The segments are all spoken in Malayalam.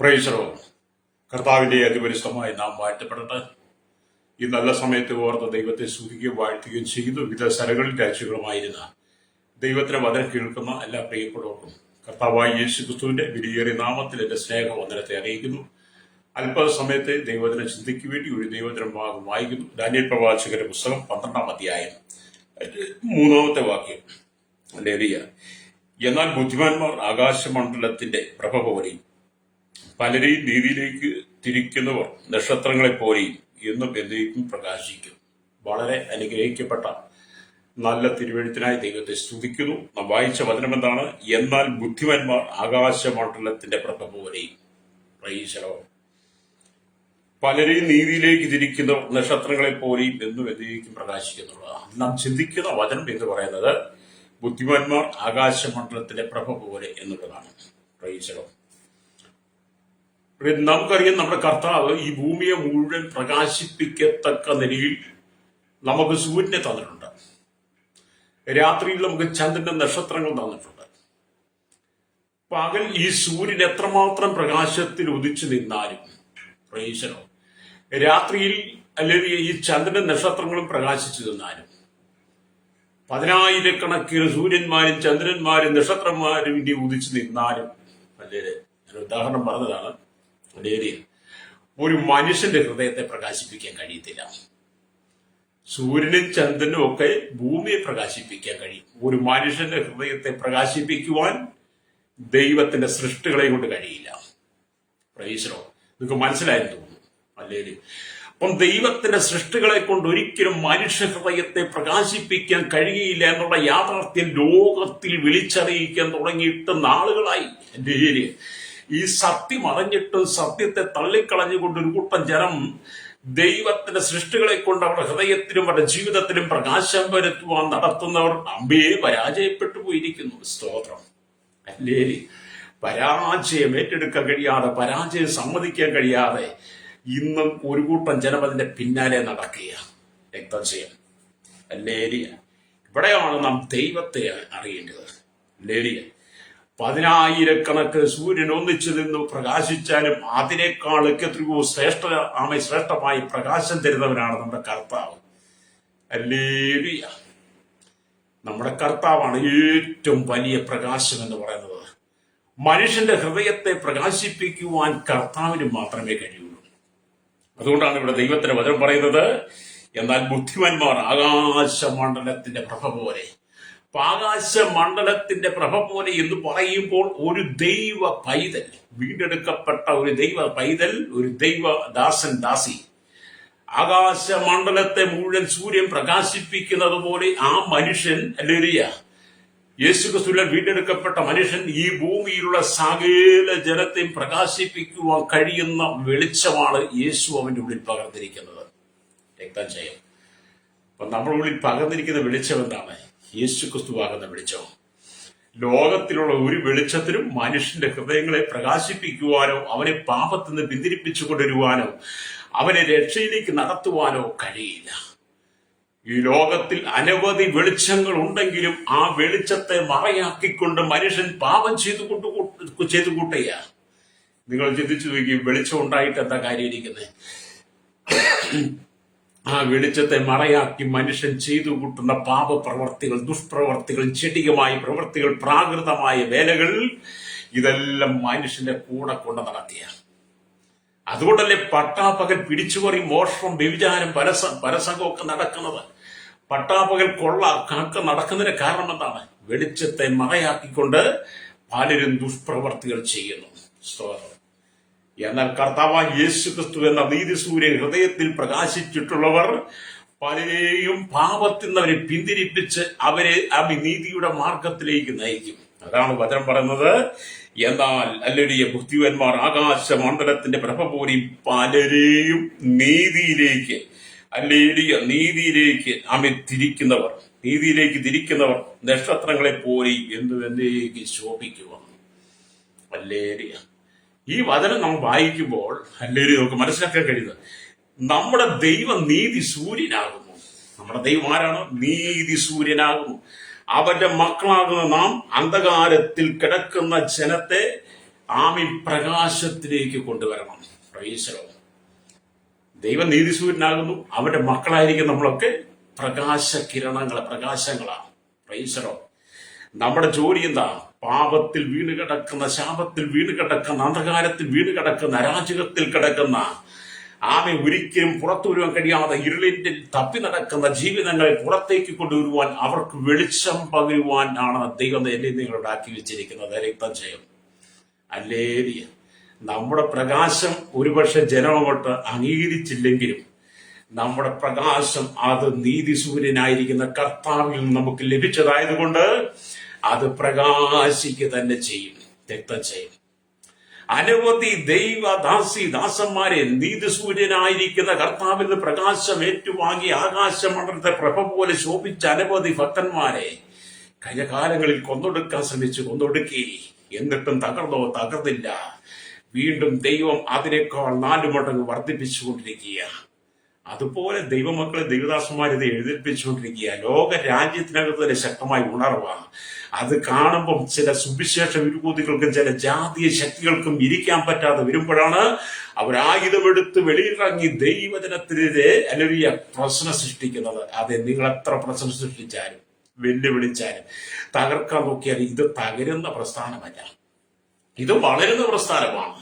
പ്രൈസറോ കർത്താവിന്റെ അതിപരിശുദ്ധമായി നാം വാഴ്ത്തപ്പെടട്ടെ. ഈ നല്ല സമയത്ത് ഓർത്ത് ദൈവത്തെ സ്തുതിക്കുകയും വാഴ്ത്തുകയും ചെയ്തു. വിവിധ സ്ഥലങ്ങളിൽ രാജ്യങ്ങളുമായിരുന്ന ദൈവത്തിന് വചനം കേൾക്കുന്ന എല്ലാ പ്രിയപ്പെട്ടവർക്കും കർത്താവായ യേശു ക്രിസ്തുവിന്റെ വിലയേറിയ നാമത്തിൽ എന്റെ സ്നേഹവന്ദനത്തെ അറിയിക്കുന്നു. അല്പസമയത്തെ ദൈവത്തിനെ ചിന്തയ്ക്ക് വേണ്ടി ഒരു ദൈവത്തിനും ഭാഗം വായിക്കുന്നു. ദാനിയേൽ പ്രവാചകന്റെ പുസ്തകം 12-ാം അധ്യായം 3-ാമത്തെ വാക്യം. ഹല്ലേലൂയ. എന്നാൽ ബുദ്ധിമാന്മാർ ആകാശമണ്ഡലത്തിന്റെ പ്രഭ പോലെയും പലരെയും നീതിയിലേക്ക് തിരിക്കുന്നവർ നക്ഷത്രങ്ങളെപ്പോലെയും എന്നും എന്നേക്കും പ്രകാശിക്കും. വളരെ അനുഗ്രഹിക്കപ്പെട്ട നല്ല തിരുവെഴുത്തിനായി ദൈവത്തെ സ്തുതിക്കുന്നു. നാം വായിച്ച വചനം എന്താണ്? എന്നാൽ ബുദ്ധിമാന്മാർ ആകാശമണ്ഡലത്തിന്റെ പ്രഭ പോലെയും. പ്രൈസലോ. പലരെയും നീതിയിലേക്ക് തിരിക്കുന്നവർ നക്ഷത്രങ്ങളെപ്പോലെയും എന്നും എന്നേക്കും പ്രകാശിക്കുന്നുള്ളതാണ്. നാം ചിന്തിക്കുന്ന വചനം എന്ന് പറയുന്നത് ബുദ്ധിമാന്മാർ ആകാശമണ്ഡലത്തിന്റെ പ്രഭ പോലെ എന്നുള്ളതാണ്. പ്രൈസലോ. നമുക്കറിയാം, നമ്മുടെ കർത്താവ് ഈ ഭൂമിയെ മുഴുവൻ പ്രകാശിപ്പിക്കത്തക്ക നിലയിൽ നമുക്ക് സൂര്യനെ തന്നിട്ടുണ്ട്. രാത്രിയിൽ നമുക്ക് ചന്ദ്രന്റെ നക്ഷത്രങ്ങൾ തന്നിട്ടുണ്ട്. പകൽ ഈ സൂര്യൻ എത്രമാത്രം പ്രകാശത്തിൽ ഉദിച്ചു നിന്നാലും പ്രേശനോ രാത്രിയിൽ അല്ലെങ്കിൽ ഈ ചന്ദ്രന്റെ നക്ഷത്രങ്ങളും പ്രകാശിച്ചു നിന്നാലും 10,000-കണക്കിന് സൂര്യന്മാരും ചന്ദ്രന്മാരും നക്ഷത്രന്മാരും ഇനി ഉദിച്ചു നിന്നാലും അല്ലേ, ഞാൻ ഉദാഹരണം പറഞ്ഞതാണ്. ഒരു മനുഷ്യന്റെ ഹൃദയത്തെ പ്രകാശിപ്പിക്കാൻ കഴിയത്തില്ല. സൂര്യനും ചന്ദ്രനും ഒക്കെ ഭൂമിയെ പ്രകാശിപ്പിക്കാൻ കഴിയും. ഒരു മനുഷ്യന്റെ ഹൃദയത്തെ പ്രകാശിപ്പിക്കുവാൻ ദൈവത്തിന്റെ സൃഷ്ടികളെ കൊണ്ട് കഴിയില്ല. പ്രൈസലോ. നിങ്ങൾക്ക് മനസ്സിലായെന്ന് തോന്നുന്നു അല്ലേ? അപ്പം ദൈവത്തിന്റെ സൃഷ്ടികളെ കൊണ്ട് ഒരിക്കലും മനുഷ്യ ഹൃദയത്തെ പ്രകാശിപ്പിക്കാൻ കഴിയില്ല എന്നുള്ള യാഥാർത്ഥ്യം ലോകത്തിൽ വിളിച്ചറിയിക്കാൻ തുടങ്ങിയിട്ട് നാളുകളായി. എന്റെ ഈ സത്യം അറിഞ്ഞിട്ടും സത്യത്തെ തള്ളിക്കളഞ്ഞുകൊണ്ട് ഒരു കൂട്ടം ജനം ദൈവത്തിന്റെ സൃഷ്ടികളെ കൊണ്ട് അവരുടെ ഹൃദയത്തിലും അവരുടെ ജീവിതത്തിലും പ്രകാശം വരുത്തുവാൻ നടത്തുന്നവർ അമ്പയെ പരാജയപ്പെട്ടു പോയിരിക്കുന്നു. സ്തോത്രം. അല്ലേ? പരാജയം ഏറ്റെടുക്കാൻ കഴിയാതെ, പരാജയം സമ്മതിക്കാൻ കഴിയാതെ ഇന്നും ഒരു കൂട്ടം ജനം അതിന്റെ പിന്നാലെ നടക്കുക. രക്തം ചെയ്യാം. അല്ലേ? ഇവിടെയാണ് നാം ദൈവത്തെ അറിയേണ്ടത്. അല്ലേ? 10,000-കണക്കിന് സൂര്യൻ ഒന്നിച്ചു നിന്ന് പ്രകാശിച്ചാലും അതിനേക്കാൾ എത്രയോ ശ്രേഷ്ഠമായി പ്രകാശം തരുന്നവനാണ് നമ്മുടെ കർത്താവ്. ഹല്ലേലൂയ. നമ്മുടെ കർത്താവാണ് ഏറ്റവും വലിയ പ്രകാശം എന്ന് പറയുന്നത്. മനുഷ്യന്റെ ഹൃദയത്തെ പ്രകാശിപ്പിക്കുവാൻ കർത്താവിന് മാത്രമേ കഴിയുള്ളൂ. അതുകൊണ്ടാണ് ഇവിടെ ദൈവത്തിന്റെ വചനം പറയുന്നത്, എന്നാൽ ബുദ്ധിമാന്മാർ ആകാശമണ്ഡലത്തിന്റെ പ്രഭ പോലെ. ആകാശമണ്ഡലത്തിന്റെ പ്രഭ പോലെ എന്ന് പറയുമ്പോൾ ഒരു ദൈവ പൈതൽ, വീണ്ടെടുക്കപ്പെട്ട ഒരു ദൈവ പൈതൽ, ഒരു ദൈവ ദാസൻ ദാസി ആകാശമണ്ഡലത്തെ മുഴുവൻ സൂര്യൻ പ്രകാശിപ്പിക്കുന്നത് പോലെ ആ മനുഷ്യൻ, ഹല്ലേലൂയ, യേശുക്രിസ്തുവിൽ വീണ്ടെടുക്കപ്പെട്ട മനുഷ്യൻ ഈ ഭൂമിയിലുള്ള സകല ജനത്തെയും പ്രകാശിപ്പിക്കുവാൻ കഴിയുന്ന വെളിച്ചമാണ് യേശു അവന്റെ ഉള്ളിൽ പകർന്നിരിക്കുന്നത്. രക്തം ചെയ്യും. അപ്പൊ നമ്മുടെ ഉള്ളിൽ പകർന്നിരിക്കുന്ന വെളിച്ചം എന്താണ്? യേശുക്രിസ്തുവാകുന്ന വെളിച്ചം. ലോകത്തിലുള്ള ഒരു വെളിച്ചത്തിനും മനുഷ്യന്റെ ഹൃദയങ്ങളെ പ്രകാശിപ്പിക്കുവാനോ അവനെ പാപത്തിൽ നിന്ന് പിന്തിരിപ്പിച്ചു കൊണ്ടുവരുവാനോ അവനെ രക്ഷയിലേക്ക് നടത്തുവാനോ കഴിയില്ല. ഈ ലോകത്തിൽ അനവധി വെളിച്ചങ്ങൾ ഉണ്ടെങ്കിലും ആ വെളിച്ചത്തെ മറയാക്കിക്കൊണ്ട് മനുഷ്യൻ പാപം ചെയ്തു കൂട്ടുക. നിങ്ങൾ ചിന്തിച്ചു നോക്കി, വെളിച്ചം ഉണ്ടായിട്ട് എന്താ കാര്യം ഇരിക്കുന്നത്? ആ വെളിച്ചത്തെ മറയാക്കി മനുഷ്യൻ ചെയ്തു കൂട്ടുന്ന പാപപ്രവർത്തികൾ, ദുഷ്പ്രവർത്തികൾ, ചെടികമായ പ്രവൃത്തികൾ, പ്രാകൃതമായ വേലകൾ, ഇതെല്ലാം മനുഷ്യന്റെ കൂടെ കൊണ്ട് നടത്തിയ. അതുകൊണ്ടല്ലേ പട്ടാപ്പകൽ പിടിച്ചുപറി, മോഷണം, വ്യഭിചാരം, പരസംഗമൊക്കെ നടക്കുന്നത്. പട്ടാപ്പകൽ കൊള്ള, കാക്ക നടക്കുന്നതിന് കാരണം എന്താണ്? വെളിച്ചത്തെ മറയാക്കിക്കൊണ്ട് പലരും ദുഷ്പ്രവർത്തികൾ ചെയ്യുന്നു. സ്തോത്രം. എന്നാൽ കർത്താവായ യേശുക്രിസ്തു എന്ന നീതി സൂര്യൻ ഹൃദയത്തിൽ പ്രകാശിച്ചിട്ടുള്ളവർ പലരെയും പാപത്തിൽ നിന്ന് അവരെ പിന്തിരിപ്പിച്ച് അവരെ ആ നീതിയുടെ മാർഗത്തിലേക്ക് നയിക്കും. അതാണ് വചനം പറയുന്നത്, എന്നാൽ അല്ലടിയ ബുദ്ധിമാന്മാർ ആകാശമണ്ഡലത്തിന്റെ പ്രഭ പോലെയും പലരെയും നീതിയിലേക്ക്, അല്ലേടിയ നീതിയിലേക്ക് നീതിയിലേക്ക് തിരിക്കുന്നവർ നക്ഷത്രങ്ങളെ പോലെയും എന്നേക്ക് ശോഭിക്കുക. അല്ലേടിയ. ഈ വചനം നമ്മൾ വായിക്കുമ്പോൾ അല്ലെങ്കിൽ നമുക്ക് മനസ്സിലാക്കാൻ കഴിയുന്നത്, നമ്മുടെ ദൈവം നീതി സൂര്യനാകുന്നു. നമ്മുടെ ദൈവം ആരാണ്? നീതി സൂര്യനാകുന്നു. അവന്റെ മക്കളാകുന്ന നാം അന്ധകാരത്തിൽ കിടക്കുന്ന ജനത്തെ ആമീൻ പ്രകാശത്തിലേക്ക് കൊണ്ടുവരണം. Price the Lord. ദൈവം നീതിസൂര്യനാകുന്നു. അവന്റെ മക്കളായിരിക്കും നമ്മളൊക്കെ പ്രകാശങ്ങളാണ്. Price the Lord. നമ്മുടെ ജോലി എന്താ? പാപത്തിൽ വീണ് കിടക്കുന്ന, ശാപത്തിൽ വീണ് കിടക്കുന്ന, അന്ധകാരത്തിൽ വീണ് കിടക്കുന്ന, അരാജകത്തിൽ കിടക്കുന്ന, ആമെ ഒരിക്കലും പുറത്തു വരുവാൻ കഴിയാതെ ഇരുളിന്റെ തപ്പി നടക്കുന്ന ജീവിതങ്ങളെ പുറത്തേക്ക് കൊണ്ടുവരുവാൻ, അവർക്ക് വെളിച്ചം പകരുവാൻ ആണ് ദൈവം എന്നെ നിങ്ങളോട് ആക്കി വെച്ചിരിക്കുന്നത്. രക്തം ചെയ്യും. ഹല്ലേലൂയ. നമ്മുടെ പ്രകാശം ഒരുപക്ഷെ ജനം അങ്ങോട്ട് അംഗീകരിച്ചില്ലെങ്കിലും നമ്മുടെ പ്രകാശം അത് നീതിസൂര്യനായിരിക്കുന്ന കർത്താവിൽ നിന്ന് നമുക്ക് ലഭിച്ചതായതുകൊണ്ട് അത് പ്രകാശിക്കുക തന്നെ ചെയ്യും. രക്തം ചെയ്യും. അനവധി ദാസന്മാരെ നീതിസൂര്യനായിരിക്കുന്ന കർത്താവിൽ നിന്ന് പ്രകാശം ഏറ്റുവാങ്ങി ആകാശമണ്ഡലത്തെ പ്രഭ പോലെ ശോഭിച്ച അനവധി ഭക്തന്മാരെ കഴിഞ്ഞ കാലങ്ങളിൽ കൊന്നൊടുക്കാൻ ശ്രമിച്ചു, കൊന്നൊടുക്കി. എന്നിട്ടും തകർന്നില്ല. വീണ്ടും ദൈവം അതിനേക്കാൾ 4 മടങ്ങ് വർദ്ധിപ്പിച്ചുകൊണ്ടിരിക്കുക. അതുപോലെ ദൈവമക്കളെ, ദൈവദാസന്മാരെ ഇത് എഴുന്നേൽപ്പിച്ചുകൊണ്ടിരിക്കുക. ലോക രാജ്യത്തിനകത്ത് തന്നെ ശക്തമായി ഉണർവാണ്. അത് കാണുമ്പം ചില സുവിശേഷ വിരോധികൾക്കും ചില ജാതീയ ശക്തികൾക്കും ഇരിക്കാൻ പറ്റാതെ വരുമ്പോഴാണ് അവരായുധമെടുത്ത് വെളിയിലിറങ്ങി ദൈവജനത്തിനെതിരെ അല്ലെങ്കിൽ പ്രശ്നം സൃഷ്ടിക്കുന്നത്. അതെ, നിങ്ങൾ എത്ര പ്രശ്നം സൃഷ്ടിച്ചാലും വെല്ലുവിളിച്ചാലും തകർക്കാൻ നോക്കിയാൽ ഇത് തകരുന്ന പ്രസ്ഥാനമല്ല, ഇത് വളരുന്ന പ്രസ്ഥാനമാണ്.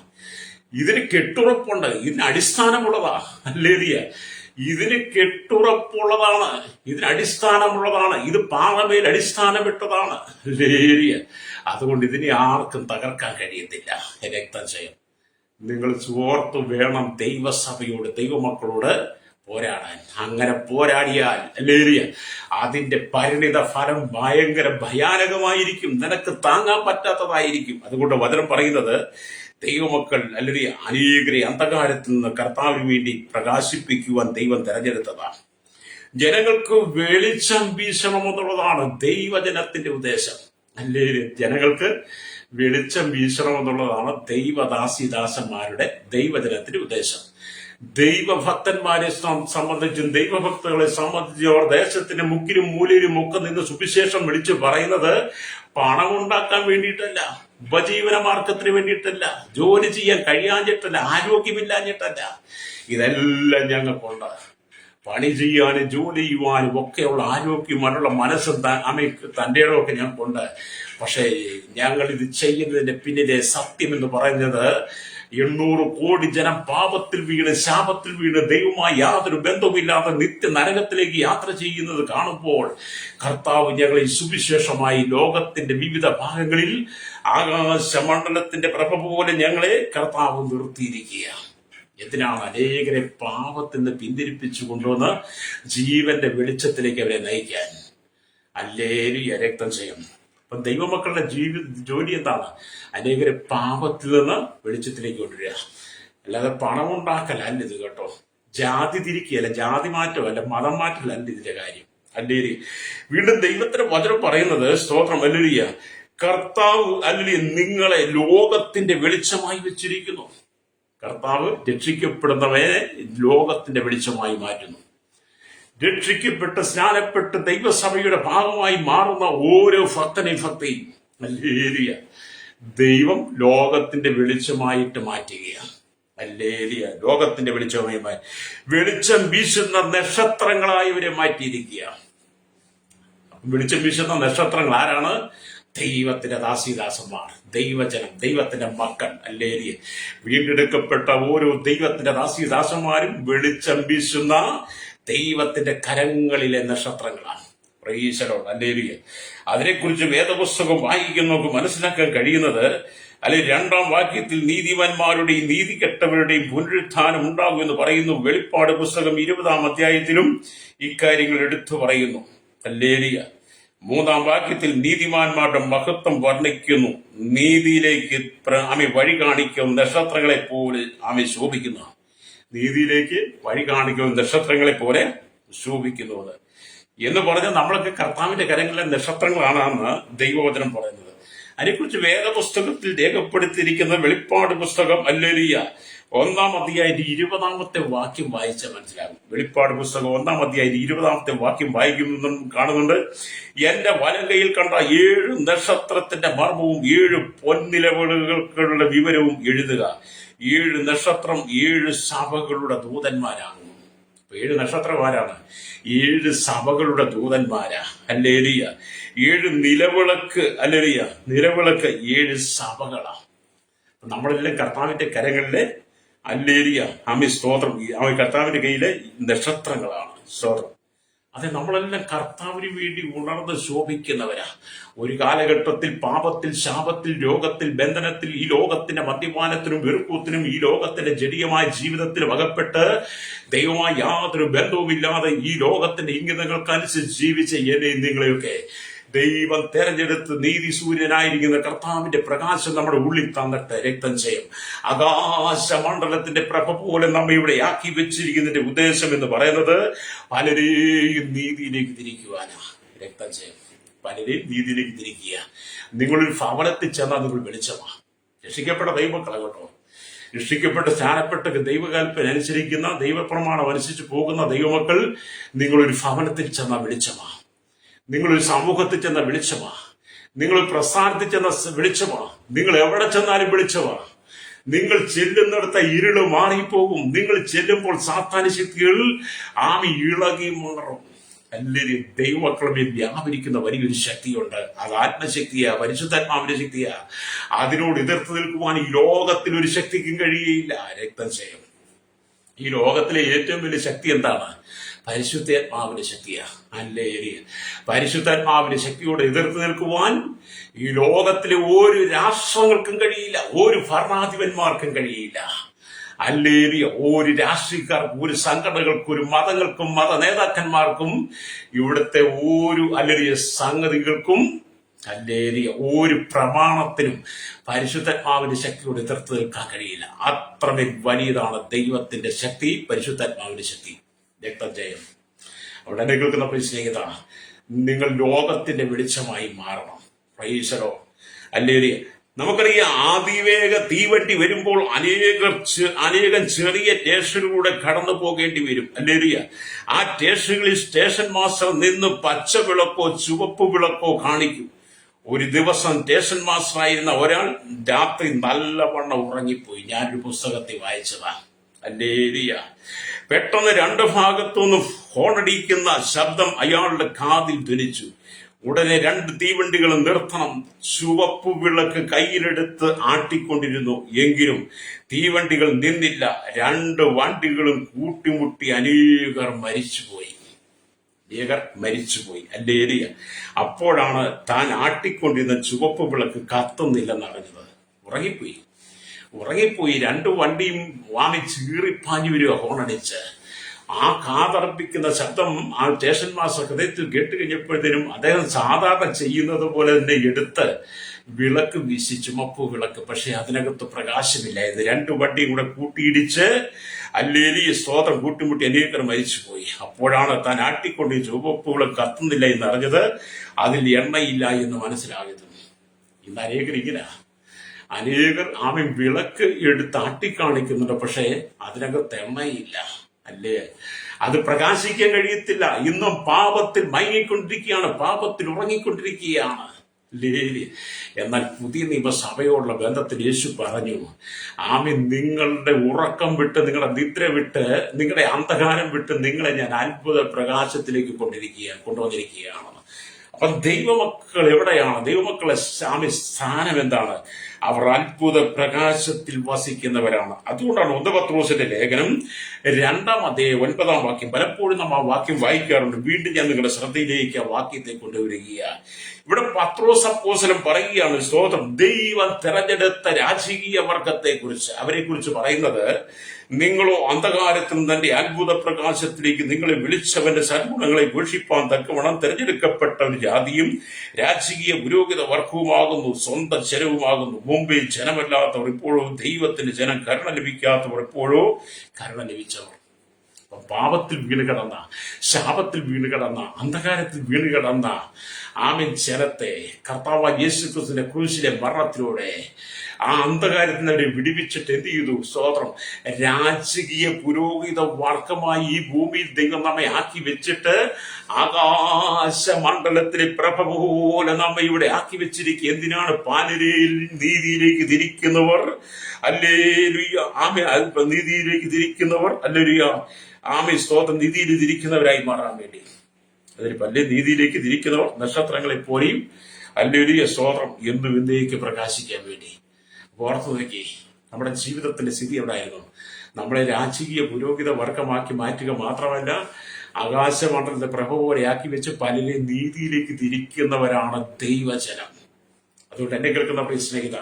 ഇതിന് കെട്ടുറപ്പുണ്ട്, ഇതിന് അടിസ്ഥാനമുള്ളതാ. ഹല്ലേലൂയ. ഇതിന് കെട്ടുറപ്പുള്ളതാണ്, ഇതിന് അടിസ്ഥാനമുള്ളതാണ്, ഇത് പാറമേൽ അടിസ്ഥാനമിട്ടതാണ്. ഹല്ലേലൂയ. അതുകൊണ്ട് ഇതിനെ ആർക്കും തകർക്കാൻ കഴിയത്തില്ല. രക്തം ചെയ്യും. നിങ്ങൾ ഓർത്തു വേണം ദൈവസഭയോട്, ദൈവമക്കളോട് പോരാടാൻ. അങ്ങനെ പോരാടിയാൽ ഹല്ലേലൂയ അതിന്റെ പരിണിത ഫലം ഭയങ്കര ഭയാനകമായിരിക്കും, നിനക്ക് താങ്ങാൻ പറ്റാത്തതായിരിക്കും. അതുകൊണ്ട് വചനം പറയുന്നത് ദൈവമക്കൾ അല്ലെങ്കിൽ അനേകരെ അന്ധകാരത്തിൽ നിന്ന് കർത്താവിന് വേണ്ടി പ്രകാശിപ്പിക്കുവാൻ ദൈവം തെരഞ്ഞെടുത്തതാണ്. ജനങ്ങൾക്ക് വെളിച്ചം വീശണമെന്നുള്ളതാണ് ദൈവജനത്തിന്റെ ഉദ്ദേശം. അല്ലെങ്കിൽ ജനങ്ങൾക്ക് വെളിച്ചം വീശണമെന്നുള്ളതാണ് ദൈവദാസിദാസന്മാരുടെ, ദൈവജനത്തിന്റെ ഉദ്ദേശം. ദൈവഭക്തന്മാരെ സംബന്ധിച്ചും ദൈവഭക്തകളെ സംബന്ധിച്ചും അവർ ദേശത്തിന്റെ മുക്കിലും മൂലയിലും ഒക്കെ നിന്ന് സുവിശേഷം വിളിച്ചു പറയുന്നത് പണമുണ്ടാക്കാൻ വേണ്ടിയിട്ടല്ല, ഉപജീവന മാർഗത്തിന് വേണ്ടിയിട്ടല്ല, ജോലി ചെയ്യാൻ കഴിയാഞ്ഞിട്ടല്ല, ആരോഗ്യമില്ലാഞ്ഞിട്ടല്ല. ഇതെല്ലാം ഞങ്ങൾക്കുണ്ട്. പണി ചെയ്യാനും ജോലി ചെയ്യുവാനും ഒക്കെയുള്ള ആരോഗ്യം, മറ്റുള്ള മനസ്സും തന്റെ ഇടമൊക്കെ ഞങ്ങൾക്കുണ്ട്. പക്ഷേ ഞങ്ങൾ ഇത് ചെയ്യുന്നതിന്റെ പിന്നിലെ സത്യം എന്ന് പറയുന്നത് 800 കോടി ജനം പാപത്തിൽ വീണ്, ശാപത്തിൽ വീണ്, ദൈവമായി യാതൊരു ബന്ധവുമില്ലാതെ നിത്യ നരകത്തിലേക്ക് യാത്ര ചെയ്യുന്നത് കാണുമ്പോൾ കർത്താവ് ഞങ്ങളെ സുവിശേഷമായി ലോകത്തിന്റെ വിവിധ ഭാഗങ്ങളിൽ ആകാശമണ്ഡലത്തിന്റെ പ്രഭ പോലെ ഞങ്ങളെ കർത്താവ് നിർത്തിയിരിക്കുക. എന്തിനാണ്? അനേകരെ പാപത്തിൽ നിന്ന് പിന്തിരിപ്പിച്ചു കൊണ്ടുവന്ന് ജീവന്റെ വെളിച്ചത്തിലേക്ക് അവരെ നയിക്കാൻ. ഹല്ലേലൂയ. രക്തം ചെയ്യും. അപ്പം ദൈവമക്കളുടെ ജോലി എന്താണ്? അനേകരെ പാപത്തിൽ നിന്ന് വെളിച്ചത്തിലേക്ക് കൊണ്ടുവരിക. അല്ലാതെ പണമുണ്ടാക്കലല്ല ഇത് കേട്ടോ. ജാതി തിരിക്കുകയല്ല, ജാതി മാറ്റമല്ല, മതം മാറ്റമല്ല ഇതിന്റെ കാര്യം. അല്ലേലൂയ. വീണ്ടും ദൈവത്തിന്റെ വചനം പറയുന്നത്, സ്തോത്രം, ഹല്ലേലൂയ, കർത്താവ് അല്ലെങ്കിൽ നിങ്ങളെ ലോകത്തിന്റെ വെളിച്ചമായി വെച്ചിരിക്കുന്നു. കർത്താവ് രക്ഷിക്കപ്പെടുന്നവരെ ലോകത്തിന്റെ വെളിച്ചമായി മാറ്റുന്നു. രക്ഷിക്കപ്പെട്ട് സ്നാനപ്പെട്ട് ദൈവസഭയുടെ ഭാഗമായി മാറുന്ന ഓരോ ഭക്തനെയും ഹല്ലേലൂയ ദൈവം ലോകത്തിന്റെ വെളിച്ചമായിട്ട് മാറ്റുകയാണ്. ഹല്ലേലൂയ. ലോകത്തിന്റെ വെളിച്ചമായി വെളിച്ചം വീശുന്ന നക്ഷത്രങ്ങളായി ഇവരെ മാറ്റിയിരിക്കുകയാണ്. വെളിച്ചം വീശുന്ന നക്ഷത്രങ്ങൾ ആരാണ്? ദൈവത്തിന്റെ ദാസിദാസന്മാർ, ദൈവജനം, ദൈവത്തിന്റെ മക്കൾ. ഹല്ലേലൂയ. വീണ്ടെടുക്കപ്പെട്ട ഓരോ ദൈവത്തിന്റെ ദാസിദാസന്മാരും വെളിച്ചം വീശുന്ന ദൈവത്തിന്റെ കരങ്ങളിലെ നക്ഷത്രങ്ങളാണ്. Praise the Lord. ഹല്ലേലൂയ. അതിനെക്കുറിച്ച് വേദപുസ്തകം വായിക്കുന്നവർക്ക് മനസ്സിലാക്കാൻ കഴിയുന്നത്, അല്ലെങ്കിൽ 2-ാം വാക്യത്തിൽ നീതിമാന്മാരുടെയും നീതി കെട്ടവരുടെയും പുനരുത്ഥാനം ഉണ്ടാകും എന്ന് പറയുന്നു. വെളിപ്പാട് പുസ്തകം 20-ാം അധ്യായത്തിലും ഇക്കാര്യങ്ങൾ എടുത്തു പറയുന്നു. ഹല്ലേലൂയ. 3-ാം വാക്യത്തിൽ നീതിമാന്മാരുടെ മഹത്വം വർണ്ണിക്കുന്നു. നീതിയിലേക്ക് വഴി കാണിക്കും നക്ഷത്രങ്ങളെ പോലെ ശോഭിക്കുന്നു. നീതിയിലേക്ക് വഴി കാണിക്കുന്ന നക്ഷത്രങ്ങളെ പോലെ ശോഭിക്കുന്നത് എന്ന് പറഞ്ഞാൽ നമ്മളൊക്കെ കർത്താവിന്റെ കരങ്ങളിലെ നക്ഷത്രങ്ങളാണെന്ന് ദൈവവചനം പറയുന്നത്. അതിനെക്കുറിച്ച് വേദപുസ്തകത്തിൽ രേഖപ്പെടുത്തിയിരിക്കുന്ന വെളിപ്പാട് പുസ്തകം ഹല്ലേലൂയ 1-ാം അധ്യായത്തിന്റെ 20-ാമത്തെ വാക്യം വായിച്ചാൽ മനസ്സിലാകും. വെളിപ്പാട് പുസ്തകം 1-ാം അധ്യായത്തിന്റെ 20-ാമത്തെ വാക്യം വായിക്കുന്നതും കാണുന്നുണ്ട്. എന്റെ വലങ്കയിൽ കണ്ട 7 നക്ഷത്രത്തിന്റെ മർമ്മവും 7 പൊൻനിലവുകളുടെ വിവരവും എഴുതുക. 7 നക്ഷത്രം 7 സഭകളുടെ ദൂതന്മാരാണ്. 7 നക്ഷത്രമാരാണ്? 7 സഭകളുടെ ദൂതന്മാരാ. ഹല്ലേലൂയ. 7 നിലവിളക്ക്, ഹല്ലേലൂയ, നിലവിളക്ക് 7 സഭകളാ. നമ്മളെല്ലാം കർത്താവിന്റെ കരങ്ങളിലെ, ഹല്ലേലൂയ, ആമേൻ, സ്തോത്രം, കർത്താവിന്റെ കയ്യിലെ നക്ഷത്രങ്ങളാണ്. സ്തോത്രം. അതെ, നമ്മളെല്ലാം കർത്താവിന് വേണ്ടി ഉണർന്ന് ശോഭിക്കുന്നവരാ. ഒരു കാലഘട്ടത്തിൽ പാപത്തിൽ, ശാപത്തിൽ, രോഗത്തിൽ, ബന്ധനത്തിൽ, ഈ ലോകത്തിന്റെ മദ്യപാനത്തിനും വെറുപ്പത്തിനും ഈ ലോകത്തിന്റെ ജടികമായ ജീവിതത്തിലും അകപ്പെട്ട് ദൈവമായി യാതൊരു ബന്ധവുമില്ലാതെ ഈ ലോകത്തിന്റെ ഇംഗിതങ്ങൾക്കനുസരിച്ച് ജീവിച്ച എന്നെയും നിങ്ങളെയൊക്കെ ദൈവം തെരഞ്ഞെടുത്ത് നീതി സൂര്യനായിരിക്കുന്ന കർത്താവിന്റെ പ്രകാശം നമ്മുടെ ഉള്ളിൽ തന്നിട്ട് രക്തം ചെയ്യും. ആകാശമണ്ഡലത്തിന്റെ പ്രഭ പോലെ നമ്മെ ഇവിടെ ആക്കി വെച്ചിരിക്കുന്നതിന്റെ ഉദ്ദേശം എന്ന് പറയുന്നത് പലരെയും നീതിയിലേക്ക് തിരിക്കുവാനാ. രക്തം ചെയ്യും. പലരെയും നീതിയിലേക്ക് തിരിക്കുക. നിങ്ങളൊരു ഭവനത്തിൽ ചെന്നാൽ നിങ്ങൾ വെളിച്ചമാ. രക്ഷിക്കപ്പെട്ട ദൈവമക്കളെ കേട്ടോ. രക്ഷിക്കപ്പെട്ട സ്ഥാനപ്പെട്ട ദൈവകൽപ്പന അനുസരിക്കുന്ന, ദൈവപ്രമാണം അനുസരിച്ച് പോകുന്ന ദൈവമക്കൾ, നിങ്ങളൊരു ഭവനത്തിൽ ചെന്നാൽ വെളിച്ചമാ. നിങ്ങളൊരു സമൂഹത്തിൽ ചെന്ന വെളിച്ചമാ. നിങ്ങൾ പ്രസ്ഥാനത്തിൽ ചെന്ന വെളിച്ചമാ. നിങ്ങൾ എവിടെ ചെന്നാലും വെളിച്ചമാ. നിങ്ങൾ ചെല്ലുന്നിടത്ത ഇരുള് മാറിപ്പോകും. നിങ്ങൾ ചെല്ലുമ്പോൾ സാത്താന്യ ശക്തികൾ ഇളകി മാറും. എല്ലാവരും ദൈവമക്കളെ വ്യാപരിക്കുന്ന വലിയൊരു ശക്തിയുണ്ട്. അത് ആത്മശക്തിയാ, പരിശുദ്ധാത്മാവിന്റെ ശക്തിയാ. അതിനോട് എതിർത്ത് നിൽക്കുവാൻ ഈ ലോകത്തിൽ ഒരു ശക്തിക്കും കഴിയുകയില്ല. രക്തം ചെയ്യും. ഈ ലോകത്തിലെ ഏറ്റവും വലിയ ശക്തി എന്താണ്? പരിശുദ്ധാത്മാവിന്റെ ശക്തിയാ. ഹല്ലേലൂയ. പരിശുദ്ധാത്മാവിന്റെ ശക്തിയോട് എതിർത്ത് നിൽക്കുവാൻ ഈ ലോകത്തിലെ ഒരു രാഷ്ട്രങ്ങൾക്കും കഴിയില്ല, ഒരു ഭരണാധിപന്മാർക്കും കഴിയില്ല. ഹല്ലേലൂയ. ഒരു രാഷ്ട്രീയക്കാർക്കും, ഒരു സംഘടനകൾക്കും, ഒരു മതങ്ങൾക്കും, മത നേതാക്കന്മാർക്കും, ഇവിടുത്തെ ഒരു ഹല്ലേലൂയ സംഗതികൾക്കും, ഹല്ലേലൂയ, ഒരു പ്രമാണത്തിനും പരിശുദ്ധാത്മാവിന്റെ ശക്തിയോട് എതിർത്ത് നിൽക്കാൻ കഴിയില്ല. അത്രമേൽ വലിയതാണ് ദൈവത്തിന്റെ ശക്തി, പരിശുദ്ധാത്മാവിന്റെ ശക്തി. രക്തം ജയം. അവിടെ എന്നെ കേൾക്കുന്ന സ്നേഹിത, നിങ്ങൾ ലോകത്തിന്റെ വെളിച്ചമായി മാറണം. പ്രൈസലോ. ഹല്ലേലൂയ. നമുക്കറിയാം, അതിവേഗ തീവണ്ടി വരുമ്പോൾ അനേകം ചെറിയ സ്റ്റേഷനിലൂടെ കടന്നു പോകേണ്ടി വരും. ഹല്ലേലൂയ. ആ സ്റ്റേഷനുകളിൽ സ്റ്റേഷൻ മാസ്റ്റർ നിന്ന് പച്ച വിളക്കോ ചുവപ്പ് വിളക്കോ കാണിക്കും. ഒരു ദിവസം സ്റ്റേഷൻ മാസ്റ്റർ ആയിരുന്ന ഒരാൾ രാത്രി നല്ലവണ്ണം ഉറങ്ങിപ്പോയി. ഞാനൊരു പുസ്തകത്തിൽ വായിച്ചതാ. ഹല്ലേലൂയ. പെട്ടെന്ന് 2 ഭാഗത്തുനിന്ന് ഹോണടിക്കുന്ന ശബ്ദം അയാളുടെ കാതിൽ ധ്വനിച്ചു. ഉടനെ 2 തീവണ്ടികളും നിർത്തണം. ചുവപ്പ് വിളക്ക് കയ്യിലെടുത്ത് ആട്ടിക്കൊണ്ടിരുന്നു. എങ്കിലും തീവണ്ടികൾ നിന്നില്ല. 2 വണ്ടികളും കൂട്ടിമുട്ടി അനേകർ മരിച്ചുപോയി. ഹല്ലേലൂയ. അപ്പോഴാണ് താൻ ആട്ടിക്കൊണ്ടിരുന്ന ചുവപ്പ് വിളക്ക് കത്തുന്നില്ലെന്നറിഞ്ഞത്. ഉറങ്ങിപ്പോയി. 2 വണ്ടിയും ചീറിപ്പാഞ്ഞു വരിക ഹോണടിച്ച്. ആ കാതർപ്പിക്കുന്ന ശബ്ദം ആ സ്റ്റേഷൻ മാസ്റ്റർ ഹൃദയത്തിൽ കേട്ട് കഴിഞ്ഞപ്പോഴത്തേനും അദ്ദേഹം സാധാരണ ചെയ്യുന്നത് പോലെ തന്നെ എടുത്ത് വിളക്ക് വീശി, ചുമപ്പ് വിളക്ക്. പക്ഷെ അതിനകത്ത് പ്രകാശമില്ലായിരുന്നു. 2 വണ്ടിയും കൂടെ കൂട്ടിയിടിച്ച് ഹല്ലേലൂയ, സ്തോത്രം, കൂട്ടിമുട്ടി അനേകർ മരിച്ചുപോയി. അപ്പോഴാണ് താൻ ആട്ടിക്കൊണ്ട് ചുവപ്പ് വിളക്ക് കത്തുന്നില്ല എന്ന് അറിഞ്ഞത്, അതിൽ എണ്ണയില്ല എന്ന് മനസ്സിലായത്. ഇന്ന് അനേകർ ഇങ്ങനെ, അനേകർ വിളക്ക് എടുത്ത് ആട്ടിക്കാണിക്കുന്നുണ്ട്. പക്ഷേ അതിനകത്ത് എണ്ണയില്ല. അല്ലേ? അത് പ്രകാശിക്കാൻ കഴിയത്തില്ല. ഇന്നും പാപത്തിൽ മയങ്ങിക്കൊണ്ടിരിക്കുകയാണ്, പാപത്തിൽ ഉറങ്ങിക്കൊണ്ടിരിക്കുകയാണ്. എന്നാൽ പുതിയ നിയമസഭയോടുള്ള ബന്ധത്തിൽ യേശു പറഞ്ഞു, നിങ്ങളുടെ ഉറക്കം വിട്ട്, നിങ്ങളുടെ നിദ്ര വിട്ട്, നിങ്ങളുടെ അന്ധകാരം വിട്ട് നിങ്ങളെ ഞാൻ അത്ഭുത പ്രകാശത്തിലേക്ക് കൊണ്ടുവന്നിരിക്കുകയാണ്. അപ്പൊ ദൈവമക്കൾ എവിടെയാണ്? ദൈവമക്കളെ സ്ഥാനം എന്താണ്? അവർ അത്ഭുത പ്രകാശത്തിൽ വസിക്കുന്നവരാണ്. അതുകൊണ്ടാണ് 1 പത്രോസിന്റെ ലേഖനം 2-ാം അധ്യായം 9-ാം വാക്യം, പലപ്പോഴും നമ്മൾ ആ വാക്യം വായിക്കാറുണ്ട്. വീണ്ടും ഞാൻ നിങ്ങളുടെ ശ്രദ്ധയിലേക്ക് ആ വാക്യത്തെ കൊണ്ടുവരികയാണ്. ഇവിടെ പത്രോസ് അപ്പോസ്തലൻ പറയുകയാണ്, സ്തോത്രം, ദൈവം തെരഞ്ഞെടുത്ത രാജകീയ വർഗത്തെ കുറിച്ച്, അവരെ കുറിച്ച് പറയുന്നത്, നിങ്ങളോ അന്ധകാരത്തിൽ തന്റെ അത്ഭുത പ്രകാശത്തിലേക്ക് നിങ്ങളെ വിളിച്ചവന്റെ സദ്ഗുണങ്ങളെ ഘോഷിപ്പാൻ തക്കവണ്ണം തെരഞ്ഞെടുക്കപ്പെട്ട ഒരു ജാതിയും രാജകീയ പുരോഹിത വർഗവുമാകുന്നു, സ്വന്തം ജനവുമാകുന്നു. മുമ്പിൽ ജനമല്ലാത്തവർ ഇപ്പോഴോ, ദൈവത്തിന്റെ ജനം, കരുണ ലഭിക്കാത്തവർ ഇപ്പോഴോ കരുണ ലഭിച്ചവർ. പാപത്തിൽ വീണ് കിടന്ന, ശാപത്തിൽ വീണ് കിടന്ന, അന്ധകാരത്തിൽ വീണ് കിടന്ന ആമീൻ ജനത്തെ കർത്താവ് യേശുക്രിസ്തുവിന്റെ ക്രൂശിലെ മരണത്തിലൂടെ ആ അന്ധകാരത്തിൽ നിന്ന് അവരെ വിടിവിച്ചിട്ട് എന്ത് ചെയ്തു? സ്തോത്രം. രാജകീയ പുരോഹിത വർഗമായി ഈ ഭൂമിയിൽ ദൈവം നമ്മെ ആക്കി വെച്ചിട്ട് ആകാശമണ്ഡലത്തിലെ പ്രഭ പോലെ നമ്മെ ഇവിടെ ആക്കി വെച്ചിരിക്കുക. എന്തിനാണ്? പാനരയിൽ നീതിയിലേക്ക് തിരിക്കുന്നവർ ഹല്ലേലൂയ ആമേൻ, നീതിയിലേക്ക് തിരിക്കുന്നവർ ഹല്ലേലൂയ ആമേൻ സ്തോത്രം, നീതിയിൽ തിരിക്കുന്നവരായി മാറാൻ വേണ്ടി. അതിന് പല നീതിയിലേക്ക് തിരിക്കുന്നവർ നക്ഷത്രങ്ങളെ പോലെയും ഹല്ലേലൂയ സ്തോത്രം എന്നും എന്നേക്ക് പ്രകാശിക്കാൻ വേണ്ടി. ഓർത്തു നോക്കി, നമ്മുടെ ജീവിതത്തിന്റെ സ്ഥിതി എവിടെയായിരുന്നു? നമ്മളെ രാജകീയ പുരോഹിത വർഗമാക്കി മാറ്റുക മാത്രമല്ല, ആകാശമണ്ഡലത്തെ പ്രഭ പോലെ ആക്കി വെച്ച് പലരെ നീതിയിലേക്ക് തിരിക്കുന്നവരാണ് ദൈവജനം. അതുകൊണ്ട് എന്നെ കേൾക്കുന്ന പ്രിയ സ്നേഹിത,